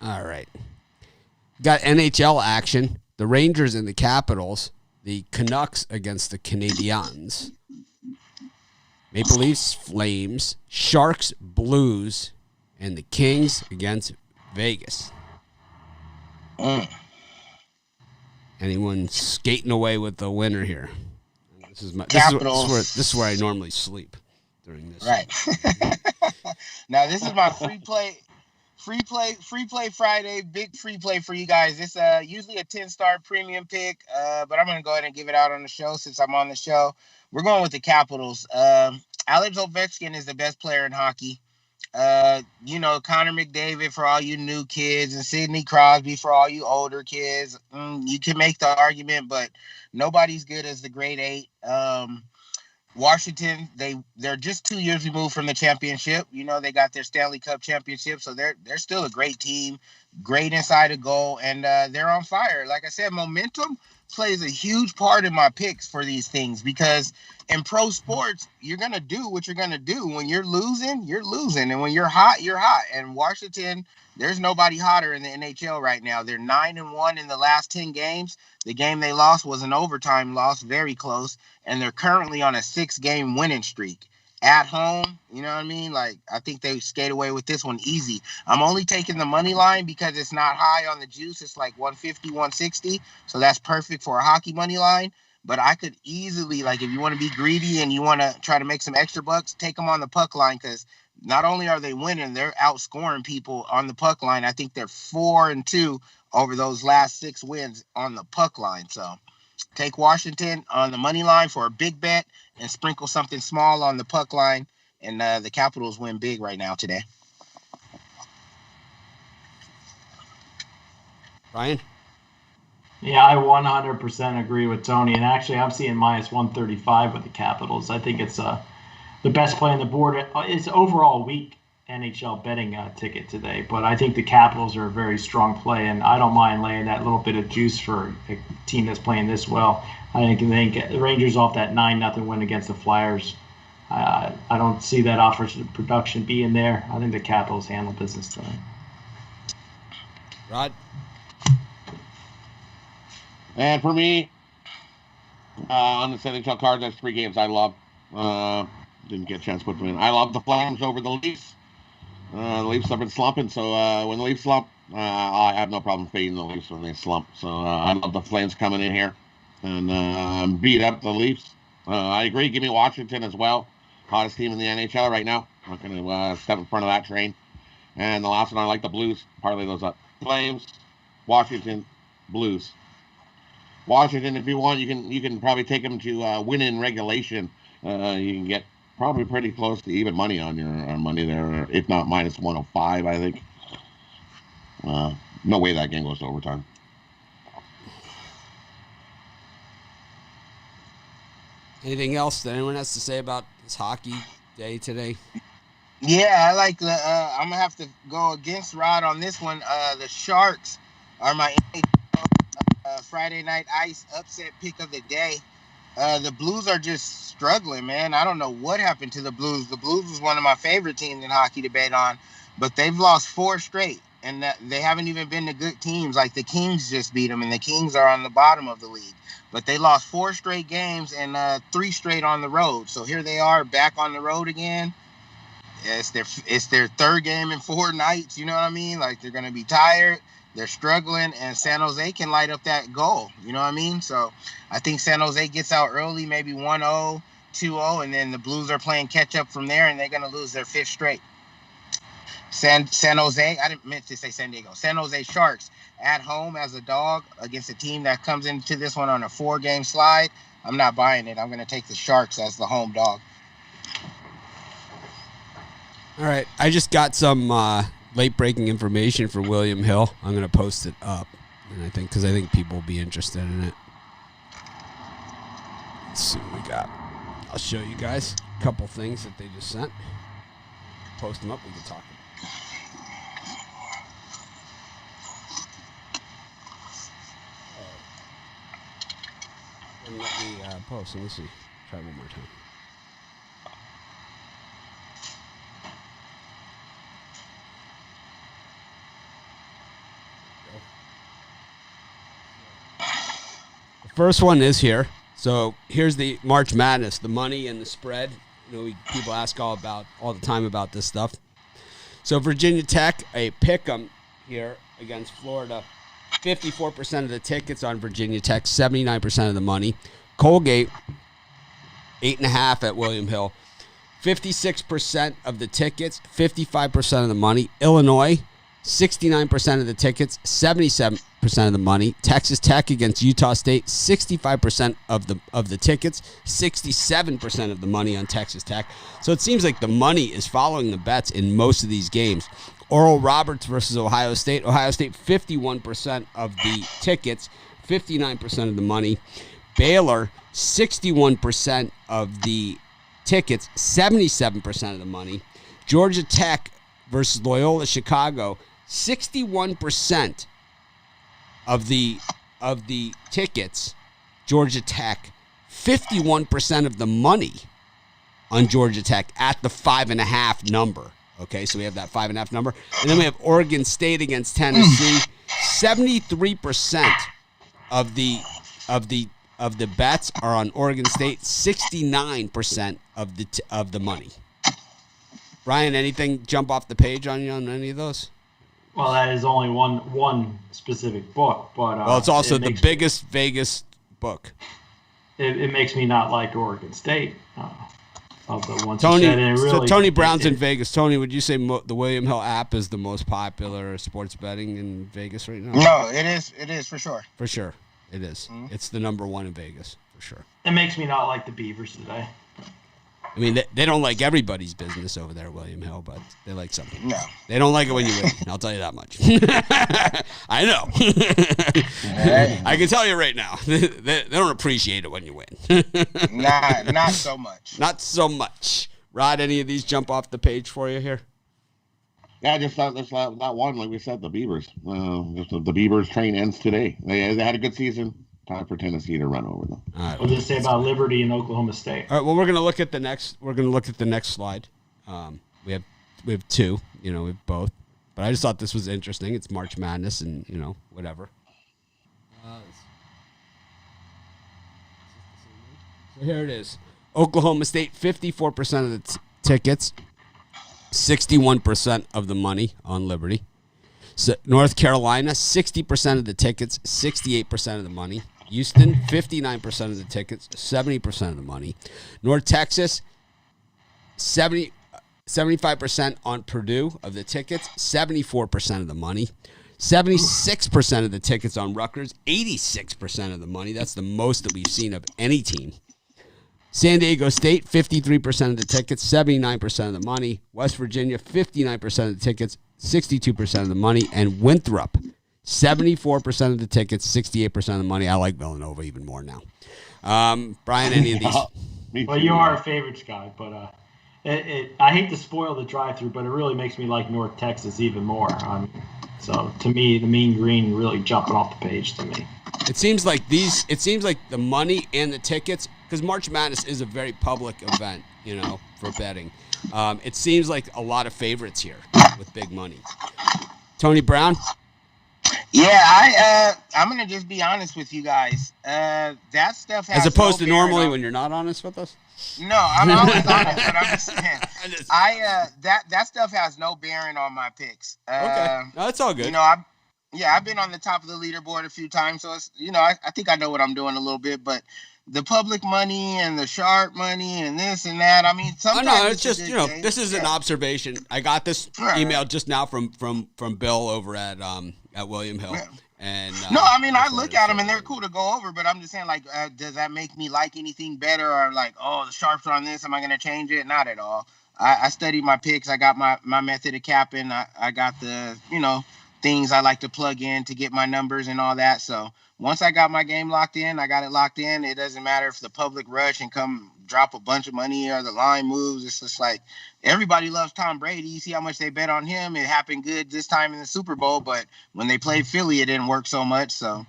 All right. Got NHL action. The Rangers and the Capitals. The Canucks against the Canadiens. Maple Leafs, Flames. Sharks, Blues. And the Kings against Vegas. Anyone skating away with the winner here? This is where I normally sleep during this. Right. Now this is my free play Friday, big free play for you guys. It's usually a 10-star premium pick, but I'm gonna go ahead and give it out on the show since I'm on the show. We're going with the Capitals. Alex Ovechkin is the best player in hockey. Connor McDavid for all you new kids and Sidney Crosby for all you older kids. You can make the argument, but nobody's good as the Great Eight. Washington, they're just 2 years removed from the championship. They got their Stanley Cup championship, so they're still a great team, great inside a goal, and they're on fire. Like I said, momentum plays a huge part in my picks for these things because in pro sports, you're going to do what you're going to do. When you're losing, you're losing, and when you're hot, you're hot. And Washington, there's nobody hotter in the NHL right now. They're 9-1 in the last 10 games. The game they lost was an overtime loss, very close, and they're currently on a 6-game winning streak. At home, you know what I mean? Like, I think they skate away with this one easy. I'm only taking the money line because it's not high on the juice. It's like 150, 160, so that's perfect for a hockey money line. But I could easily, like, if you want to be greedy and you want to try to make some extra bucks, take them on the puck line because not only are they winning, they're outscoring people on the puck line. I think they're 4-2 over those last 6 wins on the puck line. So take Washington on the money line for a big bet and sprinkle something small on the puck line. And the Capitals win big right now today. Ryan? Yeah, I 100% agree with Tony. And actually, I'm seeing minus 135 with the Capitals. I think it's the best play on the board. It's overall weak NHL betting ticket today, but I think the Capitals are a very strong play, and I don't mind laying that little bit of juice for a team that's playing this well. I think the Rangers off that 9-0 win against the Flyers. I don't see that offensive production being there. I think the Capitals handle business tonight. Rod? And for me, on the NHL card, there's 3 games I love. Didn't get a chance to put them in. I love the Flames over the Leafs. The Leafs have been slumping, so when the Leafs slump, I have no problem fading the Leafs when they slump. So I love the Flames coming in here and beat up the Leafs. I agree. Give me Washington as well. Hottest team in the NHL right now. I'm not going to step in front of that train. And the last one, I like the Blues. Parlay those up. Flames, Washington, Blues. Washington, if you want, you can probably take them to win in regulation. You can get probably pretty close to even money on your money there, if not minus 105, I think. No way that game goes to overtime. Anything else that anyone has to say about this hockey day today? Yeah, I like the. I'm gonna have to go against Rod on this one. The Sharks are my Friday night ice upset pick of the day. The Blues are just struggling, man. I don't know what happened to the Blues. The Blues was one of my favorite teams in hockey to bet on, but they've lost 4 straight, and they haven't even been to good teams. Like the Kings just beat them, and the Kings are on the bottom of the league. But they lost 4 straight games and 3 straight on the road. So here they are back on the road again. It's their 3rd game in 4 nights. You know what I mean? Like they're gonna be tired. They're struggling, and San Jose can light up that goal. You know what I mean? So I think San Jose gets out early, maybe 1-0, 2-0, and then the Blues are playing catch up from there, and they're gonna lose their 5th straight. San Jose, I didn't meant to say San Diego. San Jose Sharks at home as a dog against a team that comes into this one on a 4-game slide. I'm not buying it. I'm going to take the Sharks as the home dog. All right. I just got some late-breaking information for William Hill. I'm going to post it up, and I think people will be interested in it. Let's see what we got. I'll show you guys a couple things that they just sent. Post them up. We can talk about it. And let me post. Let me see. Try one more time. The first one is here. So here's the March Madness, the money and the spread. People ask all the time about this stuff. So Virginia Tech, a pick 'em here against Florida. 54% of the tickets on Virginia Tech, 79% of the money. Colgate, 8.5 at William Hill. 56% of the tickets, 55% of the money. Illinois, 69% of the tickets, 77% of the money. Texas Tech against Utah State, 65% of the tickets, 67% of the money on Texas Tech. So it seems like the money is following the bets in most of these games. Oral Roberts versus Ohio State. Ohio State, 51% of the tickets, 59% of the money. Baylor, 61% of the tickets, 77% of the money. Georgia Tech versus Loyola Chicago, 61% of the tickets, Georgia Tech, 51% of the money on Georgia Tech at the 5.5 number. Okay, so we have that 5.5 number. And then we have Oregon State against Tennessee. 73% of the bets are on Oregon State. 69% of the money. Brian, anything jump off the page on you on any of those? Well, that is only one specific book, but well, it's also the biggest Vegas book. It makes me not like Oregon State. Of the ones Tony, you said, and so Tony Brown's in Vegas. Tony, would you say the William Hill app is the most popular sports betting in Vegas right now? No, it is. It is for sure. For sure, it is. Mm-hmm. It's the number one in Vegas for sure. It makes me not like the Beavers today. I mean, they don't like everybody's business over there, William Hill, but they like something. No. They don't like it when you win. I'll tell you that much. I know. I can tell you right now. They don't appreciate it when you win. Not so much. Not so much. Rod, any of these jump off the page for you here? Yeah, just that one, like we said, the Beavers. The Beavers train ends today. They had a good season. Time for Tennessee to run over them. All right. What does it say about Liberty and Oklahoma State? All right. Well, we're going to look at the next. We're going to look at the next slide. We have two. We have both. But I just thought this was interesting. It's March Madness, and whatever. So here it is. Oklahoma State, 54% of the tickets, 61% of the money on Liberty. So North Carolina, 60% of the tickets, 68% of the money. Houston, 59% of the tickets, 70% of the money. North Texas, 75% on Purdue of the tickets, 74% of the money. 76% of the tickets on Rutgers, 86% of the money. That's the most that we've seen of any team. San Diego State, 53% of the tickets, 79% of the money. West Virginia, 59% of the tickets, 62% of the money. And Winthrop, 74% of the tickets, 68% of the money. I like Villanova even more now. Brian, any of these? Well, you are a favorites guy, but I hate to spoil the drive-through, but it really makes me like North Texas even more. So to me, the Mean Green really jumping off the page to me. It seems like the money and the tickets, because March Madness is a very public event, for betting. It seems like a lot of favorites here with big money. Tony Brown? Yeah, I'm going to just be honest with you guys. That stuff has as opposed to normally when you're not honest with us? No, I'm always honest, but I'm just saying. That stuff has no bearing on my picks. Okay. No, that's all good. I've been on the top of the leaderboard a few times, so it's, I think I know what I'm doing a little bit, but the public money and the sharp money and this and that, I mean, sometimes it's just, this is an observation. I got this email just now from Bill over at William Hill. Yeah. And I look at them and they're cool to go over, but I'm just saying, like, does that make me like anything better, or like, oh, the sharps are on this, am I going to change it? Not at all. I studied my picks. I got my method of capping. I got the, things I like to plug in to get my numbers and all that. So once I got my game locked in, I got it locked in. It doesn't matter if the public rush and come drop a bunch of money or the line moves. It's just like, everybody loves Tom Brady. You see how much they bet on him. It happened good this time in the Super Bowl, but when they played Philly, it didn't work so much. So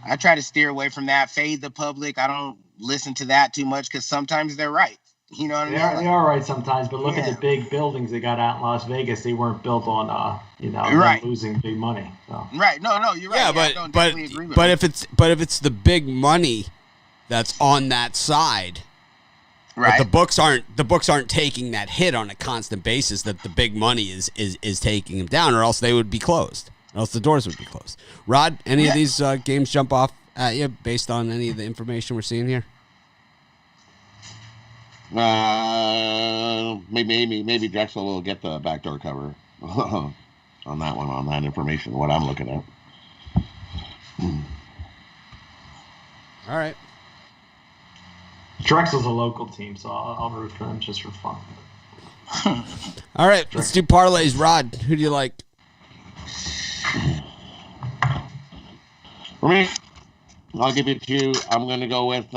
I try to steer away from that, fade the public. I don't listen to that too much because sometimes they're right. You know what I mean? They are right sometimes, but look at Yeah. the big buildings they got out in Las Vegas. They weren't built on, Right. them losing big money. So. Right. No, you're right. Yeah, I but don't but definitely agree with but you. if it's the big money that's on that side, right. but the books aren't taking that hit on a constant basis that the big money is taking them down, or else they would be closed. Or else the doors would be closed. Rod, any of these games jump off at you based on any of the information we're seeing here? Maybe Drexel will get the backdoor cover on that one, on that information, what I'm looking at. All right. Drexel's a local team, so I'll root for them just for fun. All right, let's do parlays. Rod, who do you like? For me, I'll give it to you. I'm going to go with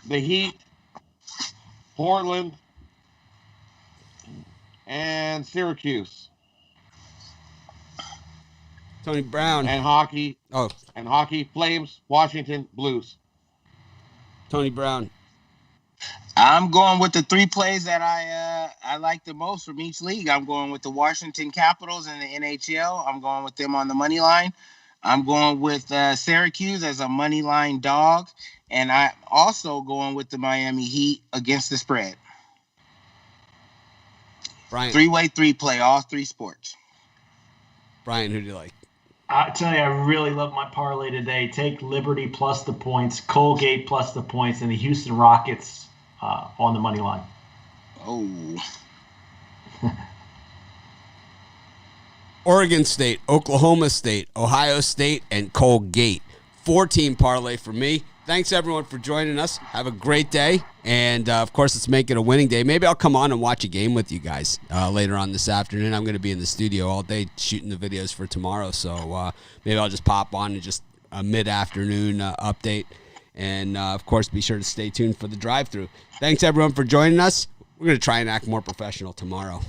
the Heat, Portland, and Syracuse. Tony Brown. And hockey. Oh. And hockey, Flames, Washington, Blues. Tony Brown. I'm going with the 3 plays that I like the most from each league. I'm going with the Washington Capitals in the NHL. I'm going with them on the money line. I'm going with Syracuse as a money line dog. And I'm also going with the Miami Heat against the spread. Brian. 3-way 3-play, all 3 sports. Brian, who do you like? I tell you, I really love my parlay today. Take Liberty plus the points, Colgate plus the points, and the Houston Rockets on the money line. Oh. Oregon State, Oklahoma State, Ohio State, and Colgate. 4-team parlay for me. Thanks, everyone, for joining us. Have a great day. And, of course, let's make it a winning day. Maybe I'll come on and watch a game with you guys later on this afternoon. I'm going to be in the studio all day shooting the videos for tomorrow. So maybe I'll just pop on and just a mid-afternoon update. And, of course, be sure to stay tuned for the drive-thru. Thanks, everyone, for joining us. We're going to try and act more professional tomorrow.